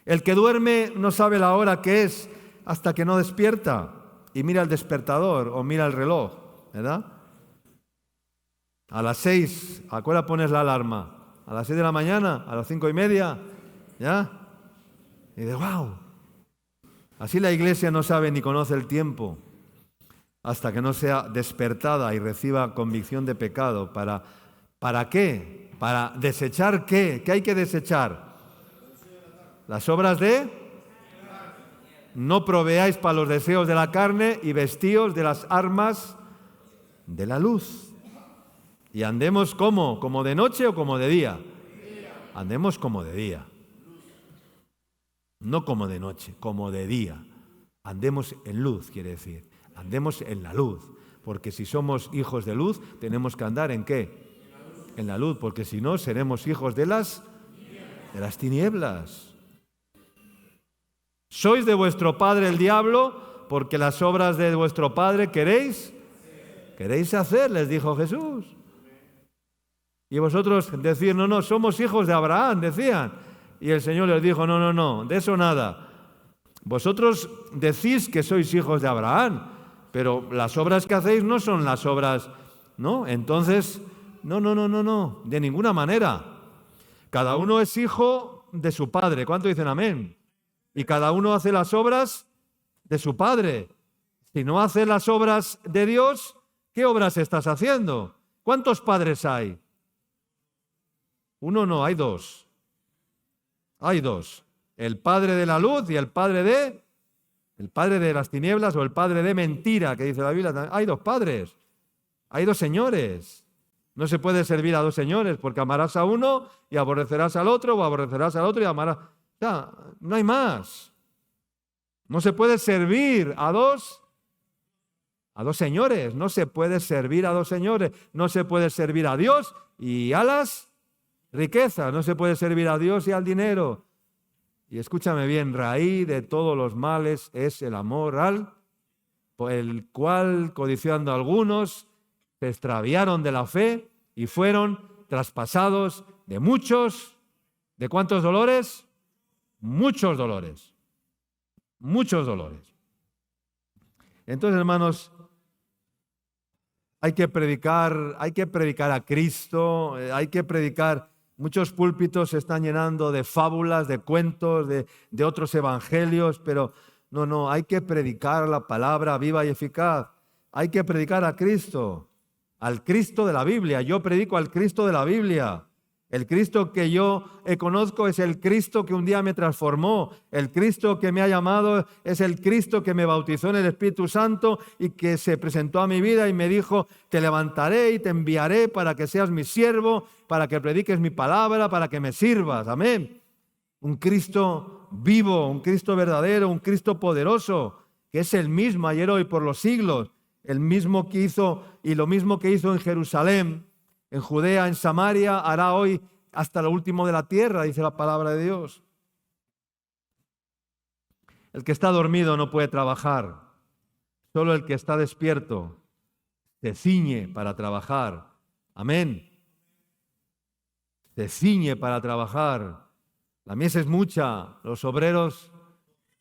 El que duerme no sabe la hora que es hasta que no despierta y mira el despertador o mira el reloj, ¿verdad? A las 6, ¿a qué hora pones la alarma? ¿A las 6 de la mañana? ¿A las 5:30? ¿Ya? Y dices, ¡wow! Así la Iglesia no sabe ni conoce el tiempo hasta que no sea despertada y reciba convicción de pecado. ¿Para qué? ¿Para desechar qué? ¿Qué hay que desechar? Las obras de... No proveáis para los deseos de la carne y vestíos de las armas de la luz. Y andemos ¿cómo? ¿Como de noche o como de día? Andemos como de día. No como de noche, como de día. Andemos en luz, quiere decir. Andemos en la luz. Porque si somos hijos de luz, tenemos que andar ¿en qué? En la luz, porque si no, seremos hijos de las tinieblas. Sois de vuestro padre el diablo, porque las obras de vuestro padre queréis hacer, les dijo Jesús. Y vosotros decir, no, somos hijos de Abraham, decían. Y el Señor les dijo, no, de eso nada. Vosotros decís que sois hijos de Abraham, pero las obras que hacéis no son las obras, ¿no? Entonces, no, de ninguna manera. Cada uno es hijo de su padre. ¿Cuánto dicen amén? Y cada uno hace las obras de su padre. Si no haces las obras de Dios, ¿qué obras estás haciendo? ¿Cuántos padres hay? Uno no, hay dos. Hay dos. El padre de la luz y el padre de las tinieblas o el padre de mentira, que dice la Biblia. Hay dos padres. Hay dos señores. No se puede servir a dos señores porque amarás a uno y aborrecerás al otro, o aborrecerás al otro y amarás... O sea, no hay más. No se puede servir a dos señores. No se puede servir a dos señores. No se puede servir a Dios y a las Riqueza, no se puede servir a Dios y al dinero. Y escúchame bien, raíz de todos los males es el amor al, por el cual, codiciando algunos, se extraviaron de la fe y fueron traspasados de muchos, ¿de cuántos dolores? Muchos dolores. Muchos dolores. Entonces, hermanos, hay que predicar a Cristo, hay que predicar. Muchos púlpitos se están llenando de fábulas, de cuentos, de otros evangelios, pero no, hay que predicar la palabra viva y eficaz. Hay que predicar a Cristo, al Cristo de la Biblia. Yo predico al Cristo de la Biblia. El Cristo que yo conozco es el Cristo que un día me transformó. El Cristo que me ha llamado es el Cristo que me bautizó en el Espíritu Santo y que se presentó a mi vida y me dijo: te levantaré y te enviaré para que seas mi siervo, para que prediques mi palabra, para que me sirvas. Amén. Un Cristo vivo, un Cristo verdadero, un Cristo poderoso, que es el mismo ayer, hoy, por los siglos. El mismo que hizo y lo mismo que hizo en Jerusalén, en Judea, en Samaria, hará hoy hasta lo último de la tierra, dice la palabra de Dios. El que está dormido no puede trabajar. Solo el que está despierto se ciñe para trabajar. Amén. Se ciñe para trabajar. La mies es mucha, los obreros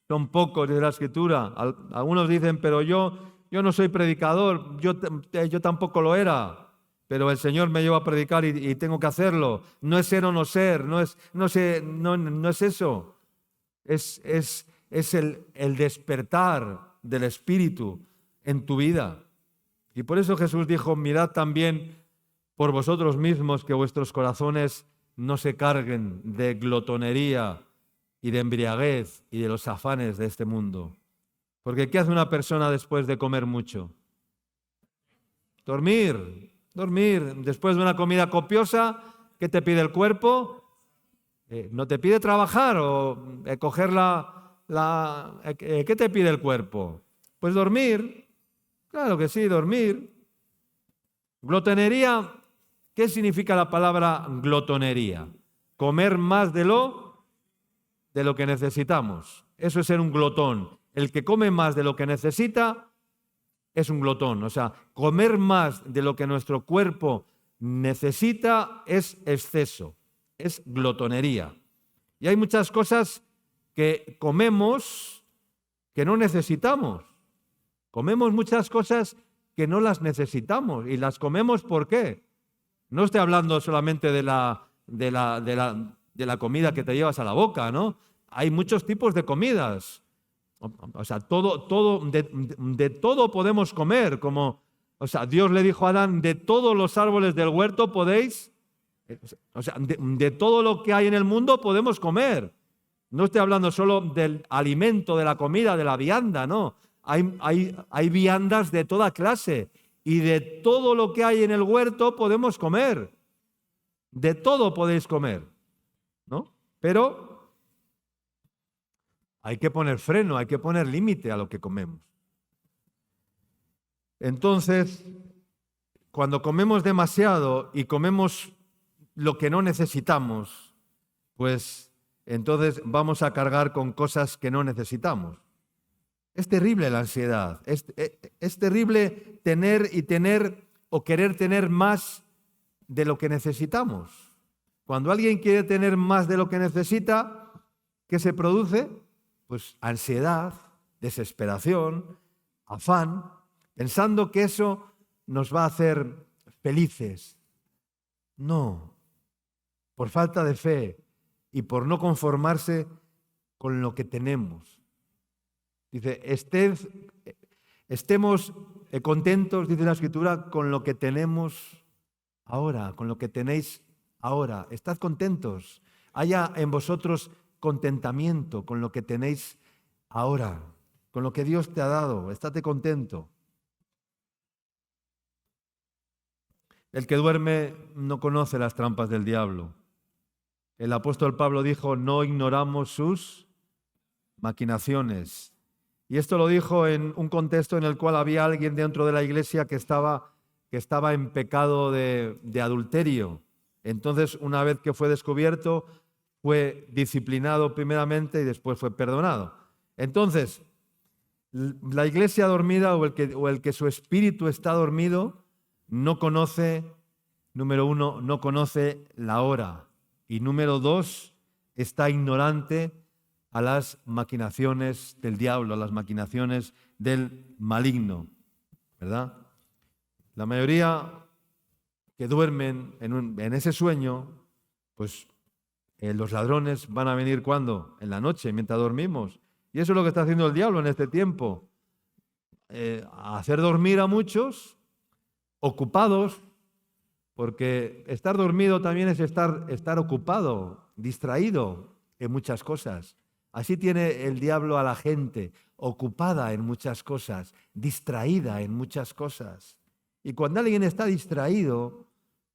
son pocos, dice la Escritura. Algunos dicen: pero yo no soy predicador, yo tampoco lo era. Pero el Señor me lleva a predicar y tengo que hacerlo. No es ser o no ser, no es eso. Es el despertar del Espíritu en tu vida. Y por eso Jesús dijo: mirad también por vosotros mismos que vuestros corazones no se carguen de glotonería y de embriaguez y de los afanes de este mundo. Porque ¿qué hace una persona después de comer mucho? Dormir. Después de una comida copiosa, ¿qué te pide el cuerpo? ¿No te pide trabajar o coger ¿qué te pide el cuerpo? Pues dormir. Claro que sí, dormir. Glotonería. ¿Qué significa la palabra glotonería? Comer más de lo que necesitamos. Eso es ser un glotón. El que come más de lo que necesita es un glotón. O sea, comer más de lo que nuestro cuerpo necesita es exceso, es glotonería. Y hay muchas cosas que comemos que no necesitamos. Comemos muchas cosas que no las necesitamos. ¿Y las comemos por qué? No estoy hablando solamente de la comida que te llevas a la boca, ¿no? Hay muchos tipos de comidas. O sea, de todo podemos comer, Dios le dijo a Adán: de todos los árboles del huerto podéis, de todo lo que hay en el mundo podemos comer. No estoy hablando solo del alimento, de la comida, de la vianda, no. Hay viandas de toda clase y de todo lo que hay en el huerto podemos comer. De todo podéis comer, ¿no? Pero hay que poner freno, hay que poner límite a lo que comemos. Entonces, cuando comemos demasiado y comemos lo que no necesitamos, pues entonces vamos a cargar con cosas que no necesitamos. Es terrible la ansiedad, es terrible tener o querer tener más de lo que necesitamos. Cuando alguien quiere tener más de lo que necesita, ¿qué se produce? Pues ansiedad, desesperación, afán, pensando que eso nos va a hacer felices. No, por falta de fe y por no conformarse con lo que tenemos. Dice: estemos contentos, dice la Escritura, con lo que tenemos ahora, con lo que tenéis ahora. Estad contentos. Haya en vosotros contentamiento con lo que tenéis ahora, con lo que Dios te ha dado. Estate contento. El que duerme no conoce las trampas del diablo. El apóstol Pablo dijo: no ignoramos sus maquinaciones. Y esto lo dijo en un contexto en el cual había alguien dentro de la iglesia que estaba en pecado de adulterio. Entonces, una vez que fue descubierto, fue disciplinado primeramente y después fue perdonado. Entonces, la iglesia dormida o el que su espíritu está dormido no conoce, número uno, no conoce la hora. Y número dos, está ignorante a las maquinaciones del diablo, a las maquinaciones del maligno, ¿verdad? La mayoría que duermen en ese sueño, pues los ladrones van a venir ¿cuándo? En la noche, mientras dormimos. Y eso es lo que está haciendo el diablo en este tiempo. Hacer dormir a muchos ocupados, porque estar dormido también es estar ocupado, distraído en muchas cosas. Así tiene el diablo a la gente, ocupada en muchas cosas, distraída en muchas cosas. Y cuando alguien está distraído,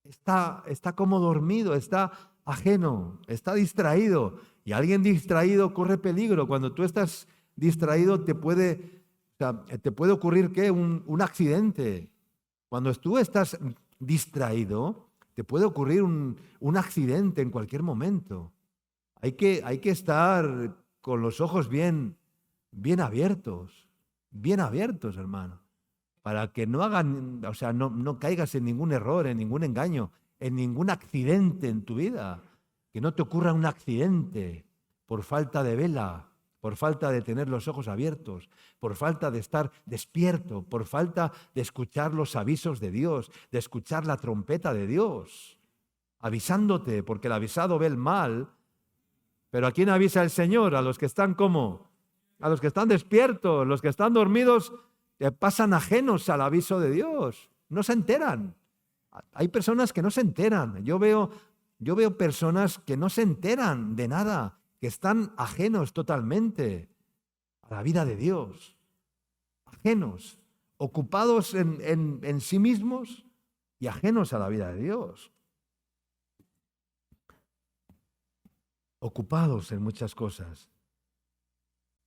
está como dormido, está ajeno, está distraído. Y alguien distraído corre peligro. Cuando tú estás distraído te puede ocurrir ¿qué? Un accidente. Cuando tú estás distraído, te puede ocurrir un accidente en cualquier momento. Hay que estar con los ojos bien abiertos, hermano, para que no no caigas en ningún error, en ningún engaño, en ningún accidente en tu vida. Que no te ocurra un accidente por falta de vela, por falta de tener los ojos abiertos, por falta de estar despierto, por falta de escuchar los avisos de Dios, de escuchar la trompeta de Dios, avisándote, porque el avisado ve el mal. Pero ¿a quién avisa el Señor? A los que están ¿cómo? A los que están despiertos, los que están dormidos pasan ajenos al aviso de Dios, no se enteran. Hay personas que no se enteran. Yo veo personas que no se enteran de nada, que están ajenos totalmente a la vida de Dios, ajenos, ocupados en sí mismos y ajenos a la vida de Dios. Ocupados en muchas cosas.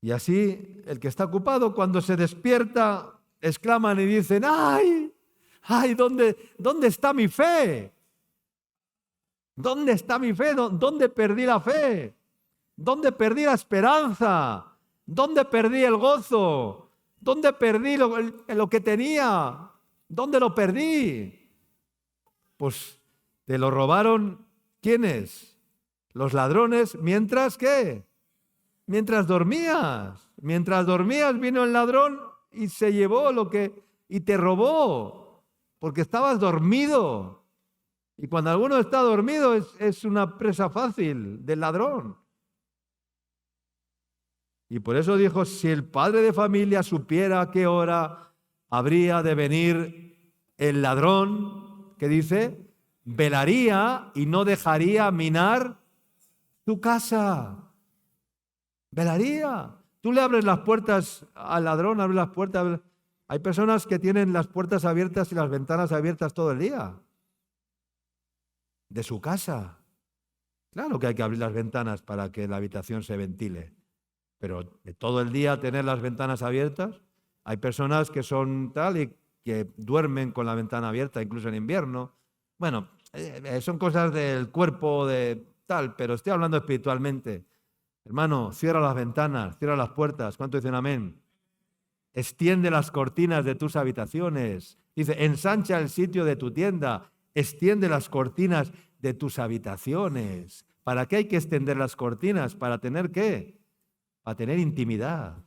Y así, el que está ocupado, cuando se despierta, exclaman y dicen, ¡ay! ¡Ay! ¿Dónde está mi fe? ¿Dónde está mi fe? ¿Dónde perdí la fe? ¿Dónde perdí la esperanza? ¿Dónde perdí el gozo? ¿Dónde perdí lo que tenía? ¿Dónde lo perdí? Pues te lo robaron, ¿quiénes? Los ladrones, ¿mientras qué? Mientras dormías. Mientras dormías vino el ladrón y se llevó y te robó, porque estabas dormido. Y cuando alguno está dormido es una presa fácil del ladrón. Y por eso dijo, si el padre de familia supiera a qué hora habría de venir el ladrón, ¿qué dice? Velaría y no dejaría minar tu casa. Velaría. Tú le abres las puertas al ladrón, abres las puertas. Hay personas que tienen las puertas abiertas y las ventanas abiertas todo el día. De su casa. Claro que hay que abrir las ventanas para que la habitación se ventile. Pero de todo el día tener las ventanas abiertas, hay personas que son tal y que duermen con la ventana abierta, incluso en invierno. Bueno, son cosas del cuerpo, de tal, pero estoy hablando espiritualmente. Hermano, cierra las ventanas, cierra las puertas. ¿Cuánto dicen amén? Extiende las cortinas de tus habitaciones. Dice, ensancha el sitio de tu tienda. Extiende las cortinas de tus habitaciones. ¿Para qué hay que extender las cortinas? ¿Para tener qué? Para tener intimidad.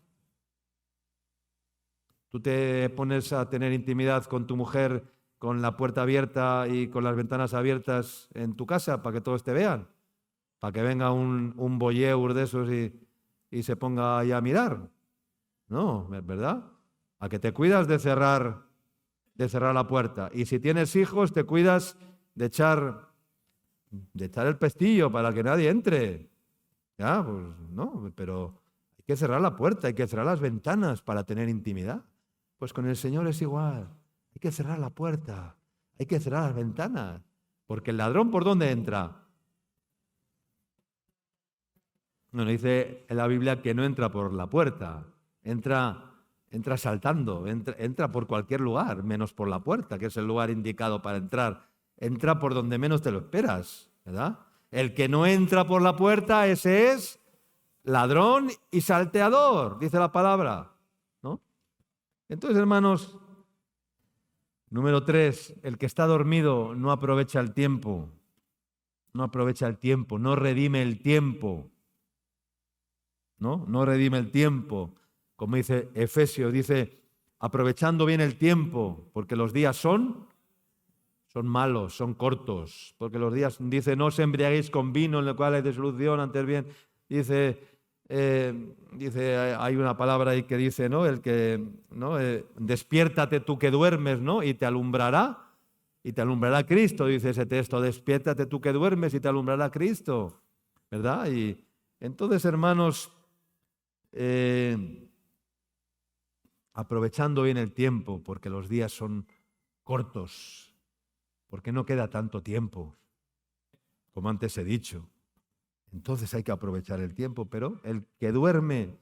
Tú te pones a tener intimidad con tu mujer con la puerta abierta y con las ventanas abiertas en tu casa para que todos te vean. Para que venga un voyeur de esos y se ponga ahí a mirar. No, ¿verdad? A que te cuidas de cerrar la puerta. Y si tienes hijos, te cuidas de echar el pestillo para que nadie entre. Ya, pues no, pero hay que cerrar la puerta, hay que cerrar las ventanas para tener intimidad. Pues con el Señor es igual. Hay que cerrar la puerta, hay que cerrar las ventanas. Porque el ladrón, ¿por dónde entra? No, dice en la Biblia que no entra por la puerta, entra saltando, entra por cualquier lugar, menos por la puerta, que es el lugar indicado para entrar entra por donde menos te lo esperas, ¿verdad? El que no entra por la puerta, ese es ladrón y salteador, dice la palabra, ¿no? Entonces, hermanos, número 3, el que está dormido no aprovecha el tiempo, no redime el tiempo, no redime el tiempo. Como dice Efesios, dice, aprovechando bien el tiempo, porque los días son malos, son cortos, porque los días, dice, no os embriaguéis con vino en el cual hay disolución, antes bien, dice, hay una palabra ahí que dice, ¿no? El que, ¿no? Despiértate tú que duermes, ¿no? Y te alumbrará Cristo, dice ese texto, despiértate tú que duermes y te alumbrará Cristo, ¿verdad? Y entonces, hermanos, aprovechando bien el tiempo, porque los días son cortos, porque no queda tanto tiempo, como antes he dicho. Entonces hay que aprovechar el tiempo, pero el que duerme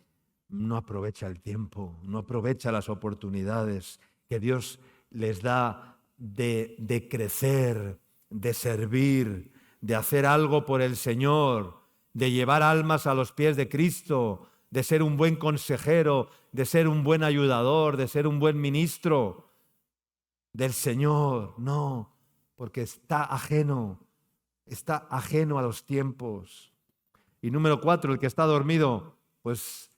no aprovecha el tiempo, no aprovecha las oportunidades que Dios les da de crecer, de servir, de hacer algo por el Señor, de llevar almas a los pies de Cristo, de ser un buen consejero, de ser un buen ayudador, de ser un buen ministro del Señor. No, porque está ajeno a los tiempos. Y número 4, el que está dormido, pues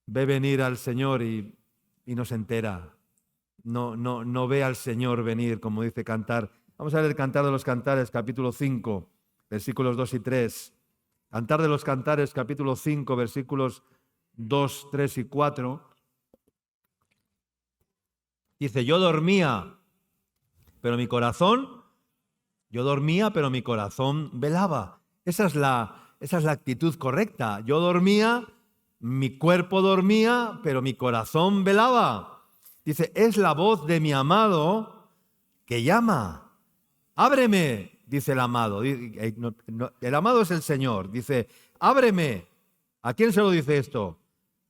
ve venir al Señor y no se entera. No ve al Señor venir, como dice Cantar. Vamos a ver el Cantar de los Cantares, capítulo 5, versículos 2 y 3. Cantar de los Cantares, capítulo 5, versículos 2, 3 y 4. Dice, yo dormía, pero mi corazón velaba. Esa es la actitud correcta. Yo dormía, mi cuerpo dormía, pero mi corazón velaba. Dice, es la voz de mi amado que llama. Ábreme, dice el amado. El amado es el Señor. Dice, ábreme. ¿A quién se lo dice esto?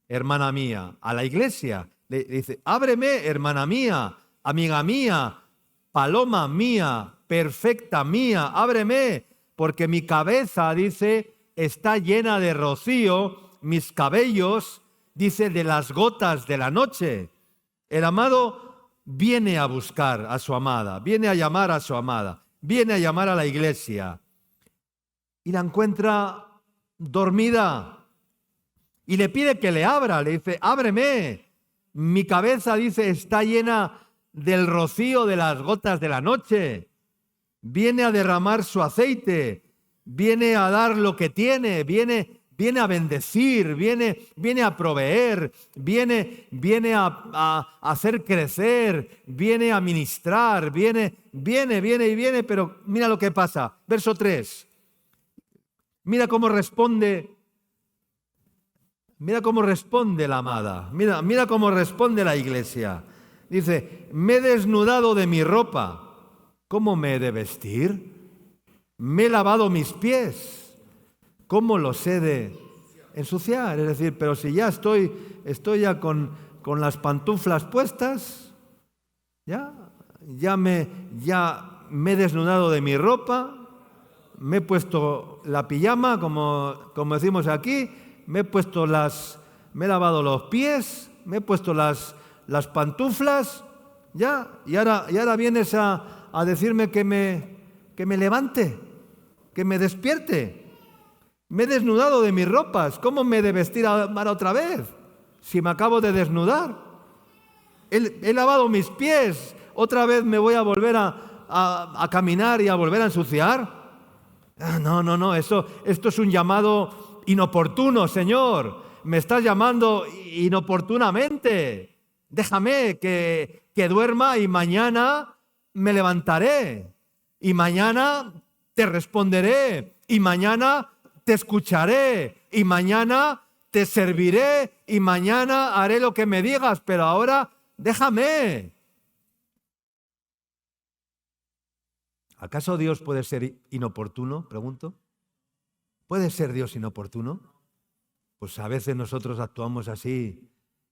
Hermana mía, a la iglesia. Le dice, ábreme, hermana mía, amiga mía, paloma mía, perfecta mía, ábreme, porque mi cabeza, dice, está llena de rocío, mis cabellos, dice, de las gotas de la noche. El amado viene a buscar a su amada, viene a llamar a su amada, viene a llamar a la iglesia y la encuentra dormida y le pide que le abra, le dice, ábreme. Mi cabeza, dice, está llena del rocío de las gotas de la noche. Viene a derramar su aceite, viene a dar lo que tiene, viene a bendecir, viene a proveer, viene a hacer crecer, viene a ministrar, viene, pero mira lo que pasa. Verso 3. Mira cómo responde la amada, mira cómo responde la iglesia. Dice, me he desnudado de mi ropa. ¿Cómo me he de vestir? Me he lavado mis pies. ¿Cómo los he de ensuciar? Es decir, pero si ya estoy ya con las pantuflas puestas, ya me he desnudado de mi ropa, me he puesto la pijama, como decimos aquí, me he lavado los pies, me he puesto las pantuflas, y ahora vienes a decirme que me levante, que me despierte. Me he desnudado de mis ropas. ¿Cómo me he de vestir ahora otra vez? Si me acabo de desnudar. He lavado mis pies. ¿Otra vez me voy a volver a caminar y a volver a ensuciar? No. Esto es un llamado inoportuno, Señor. Me estás llamando inoportunamente. Déjame que duerma y mañana me levantaré. Y mañana te responderé. Y mañana te escucharé. Y mañana te serviré. Y mañana haré lo que me digas. Pero ahora déjame. ¿Acaso Dios puede ser inoportuno? Pregunto. ¿Puede ser Dios inoportuno? Pues a veces nosotros actuamos así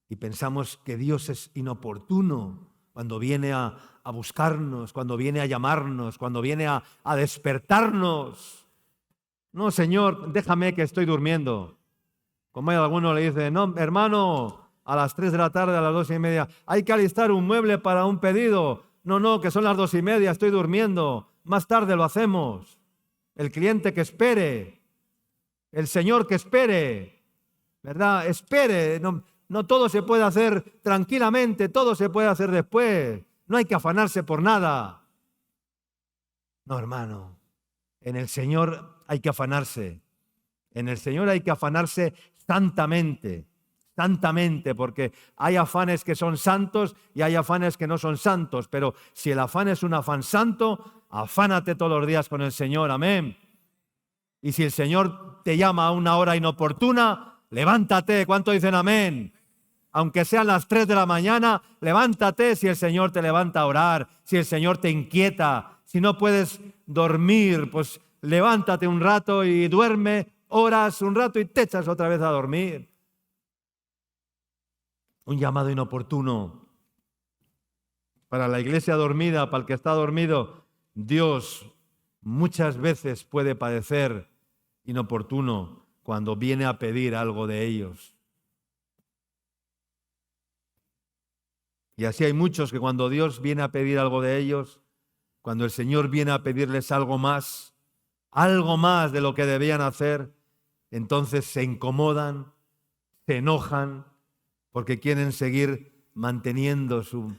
y pensamos que Dios es inoportuno, cuando viene a buscarnos, cuando viene a llamarnos, cuando viene a despertarnos. No, Señor, déjame que estoy durmiendo. Como hay alguno le dice, no, hermano, a las 3 de la tarde, a las 2:30, hay que alistar un mueble para un pedido. No, que son las 2:30, estoy durmiendo. Más tarde lo hacemos. El cliente que espere, el Señor que espere, ¿verdad? Espere, no todo se puede hacer tranquilamente, todo se puede hacer después. No hay que afanarse por nada. No, hermano, en el Señor hay que afanarse. En el Señor hay que afanarse santamente, porque hay afanes que son santos y hay afanes que no son santos, pero si el afán es un afán santo, afánate todos los días con el Señor, amén. Y si el Señor te llama a una hora inoportuna, levántate, ¿cuánto dicen amén? Aunque sean las 3 de la mañana, levántate si el Señor te levanta a orar, si el Señor te inquieta, si no puedes dormir, pues levántate un rato y duerme, oras un rato y te echas otra vez a dormir. Un llamado inoportuno. Para la iglesia dormida, para el que está dormido, Dios muchas veces puede parecer inoportuno cuando viene a pedir algo de ellos. Y así hay muchos que cuando Dios viene a pedir algo de ellos, cuando el Señor viene a pedirles algo más de lo que debían hacer, entonces se incomodan, se enojan, porque quieren seguir manteniendo su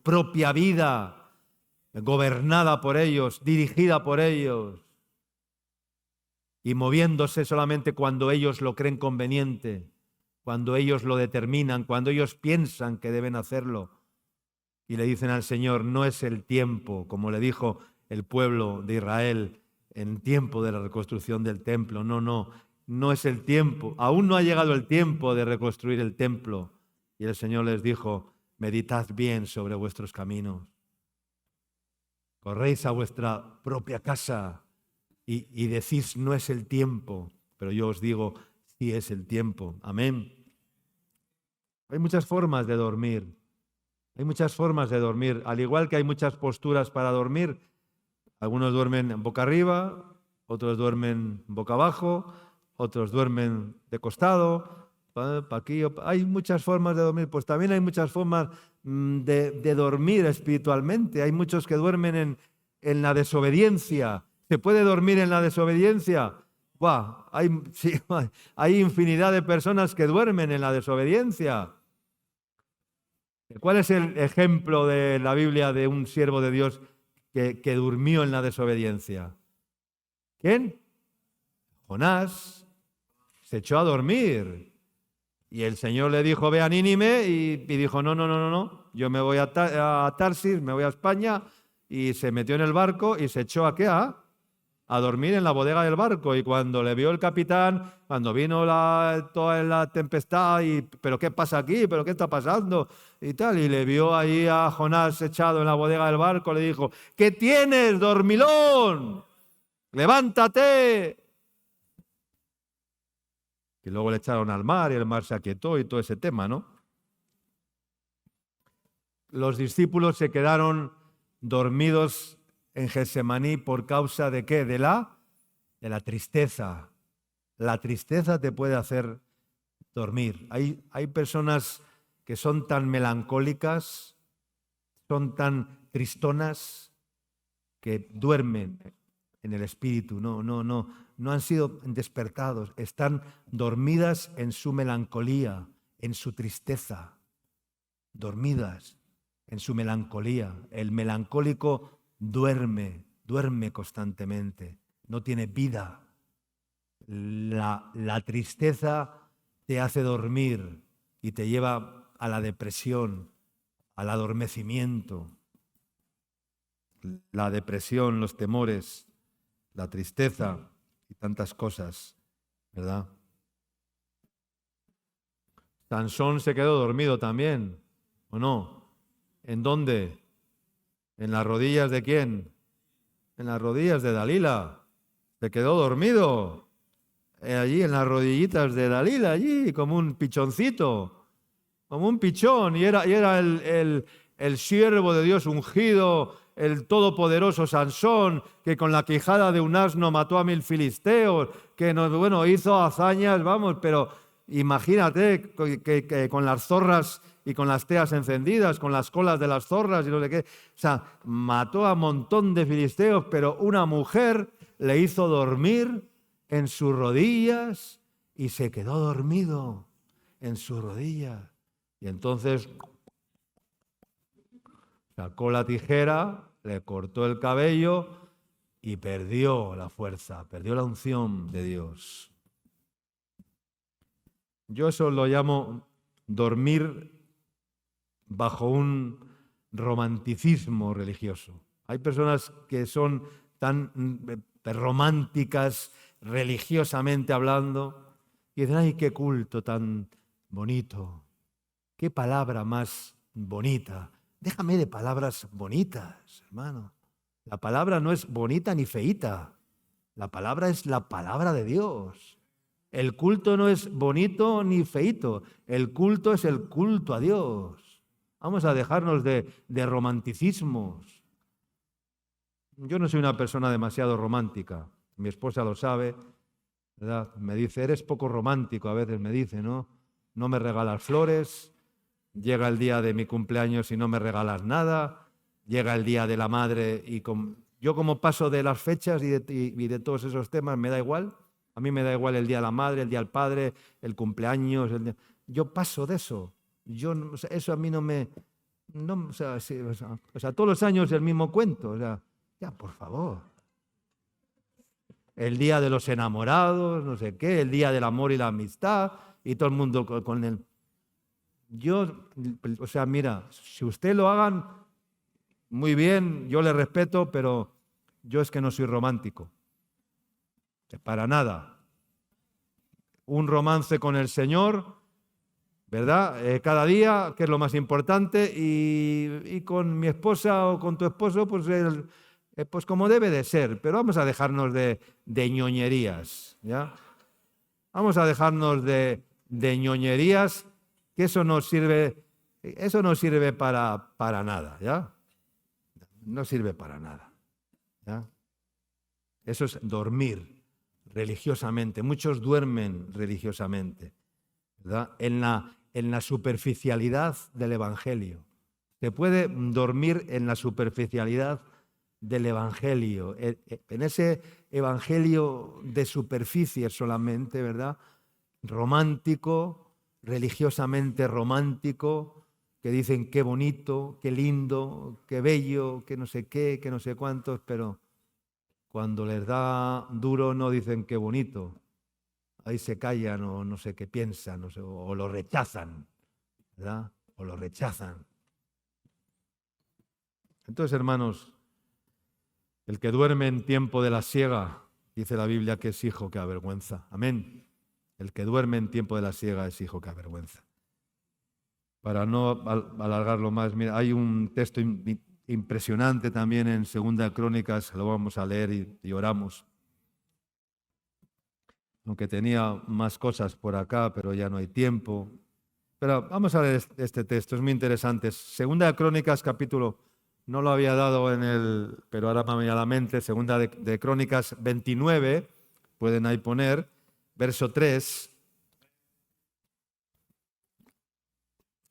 propia vida gobernada por ellos, dirigida por ellos, y moviéndose solamente cuando ellos lo creen conveniente, cuando ellos lo determinan, cuando ellos piensan que deben hacerlo. Y le dicen al Señor, no es el tiempo, como le dijo el pueblo de Israel en tiempo de la reconstrucción del templo. No es el tiempo. Aún no ha llegado el tiempo de reconstruir el templo. Y el Señor les dijo, meditad bien sobre vuestros caminos. Corréis a vuestra propia casa y decís, no es el tiempo. Pero yo os digo, sí es el tiempo. Amén. Hay muchas formas de dormir. Hay muchas formas de dormir. Al igual que hay muchas posturas para dormir. Algunos duermen boca arriba, otros duermen boca abajo, otros duermen de costado, para aquí. Hay muchas formas de dormir. Pues también hay muchas formas de dormir espiritualmente. Hay muchos que duermen en la desobediencia. ¿Se puede dormir en la desobediencia? ¡Buah! Hay infinidad de personas que duermen en la desobediencia. ¿Cuál es el ejemplo de la Biblia de un siervo de Dios que durmió en la desobediencia? ¿Quién? Jonás. Se echó a dormir. Y el Señor le dijo, ve a Nínive, y dijo, no. Yo me voy a Tarsis, me voy a España, y se metió en el barco y se echó ¿a qué? A dormir en la bodega del barco. Y cuando le vio el capitán, cuando vino toda la tempestad, ¿pero qué pasa aquí? ¿Pero qué está pasando? Y tal, y le vio ahí a Jonás echado en la bodega del barco, le dijo, ¿qué tienes, dormilón? ¡Levántate! Y luego le echaron al mar y el mar se aquietó y todo ese tema, ¿no? Los discípulos se quedaron dormidos en Getsemaní por causa ¿de qué? De la tristeza. La tristeza te puede hacer dormir. Hay personas que son tan melancólicas, son tan tristonas, que duermen en el espíritu, no han sido despertados, están dormidas en su melancolía, en su tristeza, dormidas en su melancolía. El melancólico duerme constantemente, no tiene vida. La tristeza te hace dormir y te lleva a la depresión, al adormecimiento. La depresión, los temores, la tristeza y tantas cosas, ¿verdad? Sansón se quedó dormido también, ¿o no? ¿En dónde? ¿En las rodillas de quién? En las rodillas de Dalila. Se quedó dormido. Allí en las rodillitas de Dalila, allí como un pichoncito. como un pichón, y era el siervo de Dios ungido, el todopoderoso Sansón, que con la quijada de un asno mató a 1000 filisteos, que hizo hazañas, vamos, pero imagínate que con las zorras y con las teas encendidas, con las colas de las zorras y no sé qué, o sea, mató a un montón de filisteos, pero una mujer le hizo dormir en sus rodillas y se quedó dormido en sus rodillas. Y entonces sacó la tijera, le cortó el cabello y perdió la fuerza, perdió la unción de Dios. Yo eso lo llamo dormir bajo un romanticismo religioso. Hay personas que son tan románticas religiosamente hablando y dicen, ¡ay, qué culto tan bonito! ¡Qué palabra más bonita! Déjame de palabras bonitas, hermano. La palabra no es bonita ni feíta. La palabra es la palabra de Dios. El culto no es bonito ni feíto. El culto es el culto a Dios. Vamos a dejarnos de romanticismos. Yo no soy una persona demasiado romántica. Mi esposa lo sabe, ¿verdad? Me dice, eres poco romántico, a veces me dice, ¿no? No me regalas flores. Llega el día de mi cumpleaños y no me regalas nada. Llega el día de la madre y yo como paso de las fechas y de todos esos temas, me da igual. A mí me da igual el día de la madre, el día del padre, el cumpleaños. Yo paso de eso. Eso a mí no me... No, todos los años el mismo cuento. Ya, por favor. El día de los enamorados, no sé qué, el día del amor y la amistad, y todo el mundo con el... mira, si usted lo hagan, muy bien, yo le respeto, pero yo es que no soy romántico. Para nada. Un romance con el Señor, ¿verdad? Cada día, que es lo más importante, y con mi esposa o con tu esposo, pues como debe de ser. Pero vamos a dejarnos de ñoñerías, ¿ya? Vamos a dejarnos de ñoñerías, que eso no sirve para nada, ¿ya? No sirve para nada, ¿ya? Eso es dormir religiosamente. Muchos duermen religiosamente, ¿verdad? En la superficialidad del Evangelio. Se puede dormir en la superficialidad del Evangelio, en ese Evangelio de superficie solamente, ¿verdad? Romántico, religiosamente romántico, que dicen qué bonito, qué lindo, qué bello, qué no sé qué, qué no sé cuántos, pero cuando les da duro no dicen qué bonito. Ahí se callan o no sé qué piensan, o lo rechazan, ¿verdad? O lo rechazan. Entonces, hermanos, el que duerme en tiempo de la siega, dice la Biblia que es hijo que avergüenza. Amén. El que duerme en tiempo de la siega es hijo que avergüenza. Para no alargarlo más, mira, hay un texto impresionante también en Segunda Crónicas, lo vamos a leer y oramos. Aunque tenía más cosas por acá, pero ya no hay tiempo. Pero vamos a leer este texto, es muy interesante. Segunda Crónicas, capítulo, no lo había dado pero ahora me viene a la mente, Segunda de Crónicas 29, pueden ahí poner, verso 3.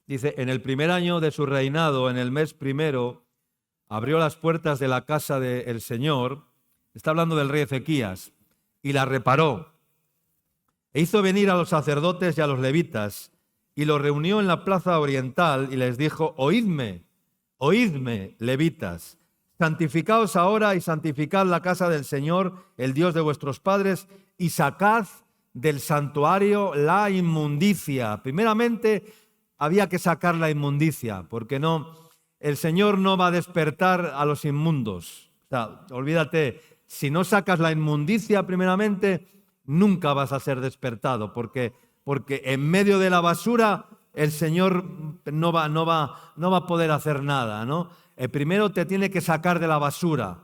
Dice, en el primer año de su reinado, en el mes primero, abrió las puertas de la casa del Señor, está hablando del rey Ezequías, y la reparó. E hizo venir a los sacerdotes y a los levitas, y los reunió en la plaza oriental y les dijo, oídme, levitas, santificaos ahora y santificad la casa del Señor, el Dios de vuestros padres, y sacad del santuario la inmundicia. Primeramente había que sacar la inmundicia, porque el Señor no va a despertar a los inmundos. O sea, olvídate, si no sacas la inmundicia primeramente, nunca vas a ser despertado, porque en medio de la basura el Señor no va a poder hacer nada, ¿no? Primero te tiene que sacar de la basura,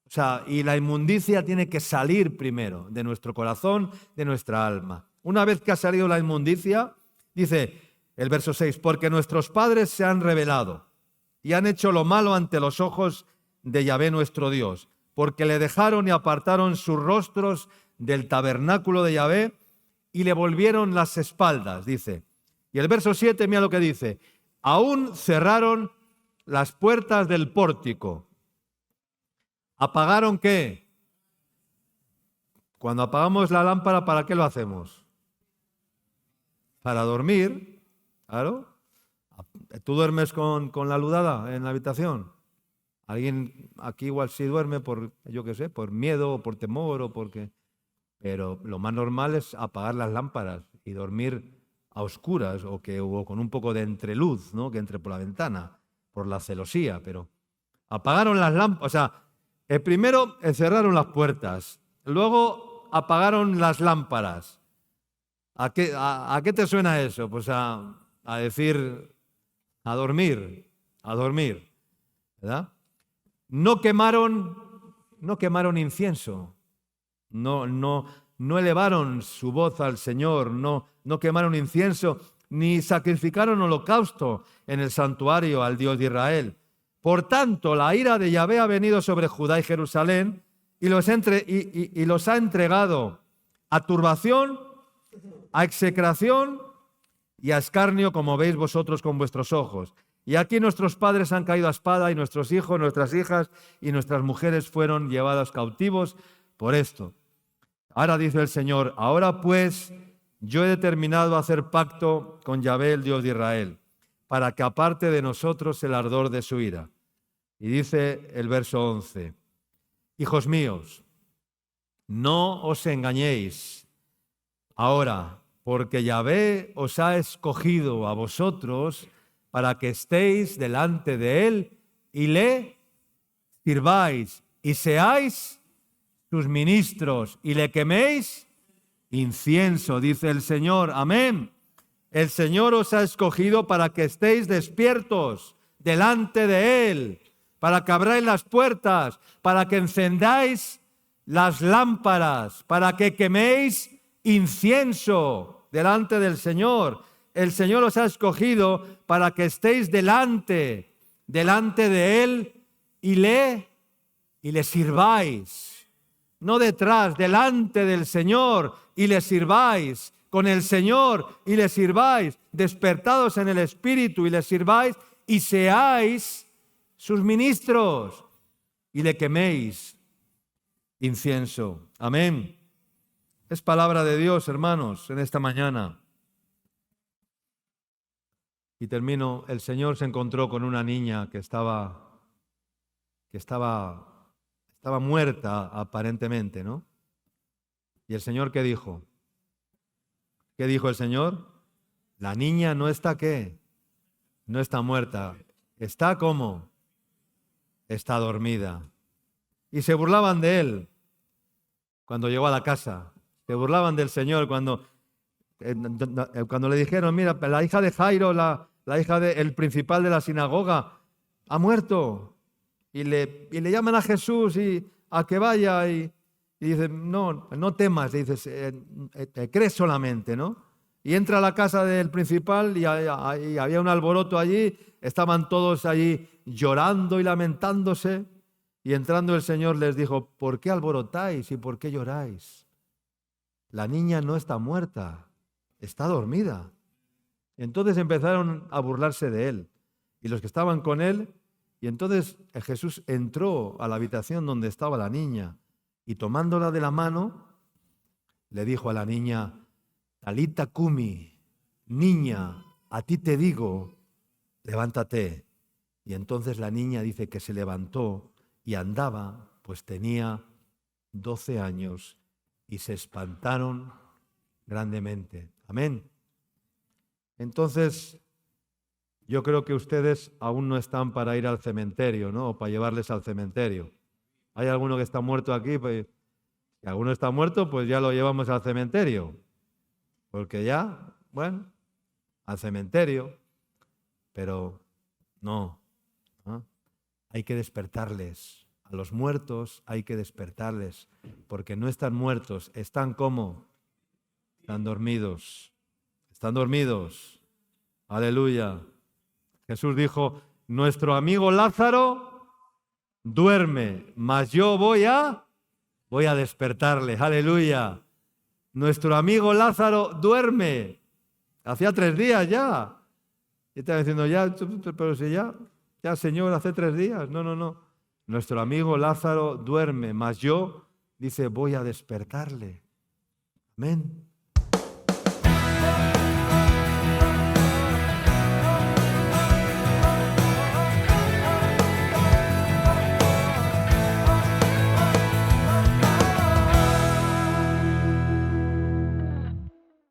o sea, y la inmundicia tiene que salir primero de nuestro corazón, de nuestra alma. Una vez que ha salido la inmundicia, dice, El verso 6, porque nuestros padres se han rebelado y han hecho lo malo ante los ojos de Yahvé nuestro Dios, porque le dejaron y apartaron sus rostros del tabernáculo de Yahvé y le volvieron las espaldas, dice. Y el verso 7, mira lo que dice, aún cerraron las puertas del pórtico. ¿Apagaron qué? Cuando apagamos la lámpara, ¿para qué lo hacemos? Para dormir, claro. ¿Tú duermes con la luz dada en la habitación? Alguien aquí igual sí duerme por, yo qué sé, por miedo o por temor o porque... Pero lo más normal es apagar las lámparas y dormir a oscuras o con un poco de entreluz, ¿no? Que entre por la ventana, por la celosía, pero apagaron las lámparas, o sea, primero cerraron las puertas, luego apagaron las lámparas. ¿A qué te suena eso? Pues a decir, a dormir, ¿verdad? No quemaron incienso, no elevaron su voz al Señor, no quemaron incienso, ni sacrificaron holocausto en el santuario al Dios de Israel. Por tanto, la ira de Yahvé ha venido sobre Judá y Jerusalén y los ha entregado a turbación, a execración y a escarnio, como veis vosotros con vuestros ojos. Y aquí nuestros padres han caído a espada y nuestros hijos, nuestras hijas y nuestras mujeres fueron llevados cautivos por esto. Ahora dice el Señor, ahora pues yo he determinado hacer pacto con Yahvé, el Dios de Israel, para que aparte de nosotros el ardor de su ira. Y dice el verso 11, hijos míos, no os engañéis ahora, porque Yahvé os ha escogido a vosotros para que estéis delante de él y le sirváis y seáis sus ministros y le queméis incienso, dice el Señor. Amén. El Señor os ha escogido para que estéis despiertos delante de él, para que abráis las puertas, para que encendáis las lámparas, para que queméis incienso delante del Señor. El Señor os ha escogido para que estéis delante de él y le sirváis. No detrás, delante del Señor y le sirváis, con el Señor y le sirváis, despertados en el Espíritu y le sirváis y seáis sus ministros y le queméis incienso. Amén. Es palabra de Dios, hermanos, en esta mañana. Y termino, el Señor se encontró con una niña que estaba muerta aparentemente, ¿no? ¿Y el Señor qué dijo? ¿Qué dijo el Señor? La niña no está ¿qué? No está muerta. ¿Está cómo? Está dormida. Y se burlaban de él cuando llegó a la casa. Se burlaban del Señor cuando le dijeron, mira, la hija de Jairo, la hija del principal de la sinagoga, ha muerto. Y le llaman a Jesús y a que vaya y dice, no temas, le dices, crees solamente, ¿no? Y entra a la casa del principal y había un alboroto allí, estaban todos allí llorando y lamentándose. Y entrando el Señor les dijo, ¿por qué alborotáis y por qué lloráis? La niña no está muerta, está dormida. Entonces empezaron a burlarse de él y los que estaban con él. Y entonces Jesús entró a la habitación donde estaba la niña y tomándola de la mano, le dijo a la niña, Talita Kumi, niña, a ti te digo, levántate. Y entonces la niña dice que se levantó y andaba, pues tenía 12 años y se espantaron grandemente. Amén. Entonces, yo creo que ustedes aún no están para ir al cementerio, ¿no? O para llevarles al cementerio. ¿Hay alguno que está muerto aquí? Pues, si alguno está muerto, pues ya lo llevamos al cementerio. Porque ya, bueno, al cementerio. Pero no. Hay que despertarles. A los muertos hay que despertarles. Porque no están muertos. Están como. Están dormidos. Están dormidos. Aleluya. Jesús dijo, nuestro amigo Lázaro duerme, mas yo voy a despertarle. Aleluya. Nuestro amigo Lázaro duerme. Hacía 3 días ya. Y estaba diciendo, pero si ya Señor, hace 3 días. No. Nuestro amigo Lázaro duerme, mas yo, dice, voy a despertarle. Amén.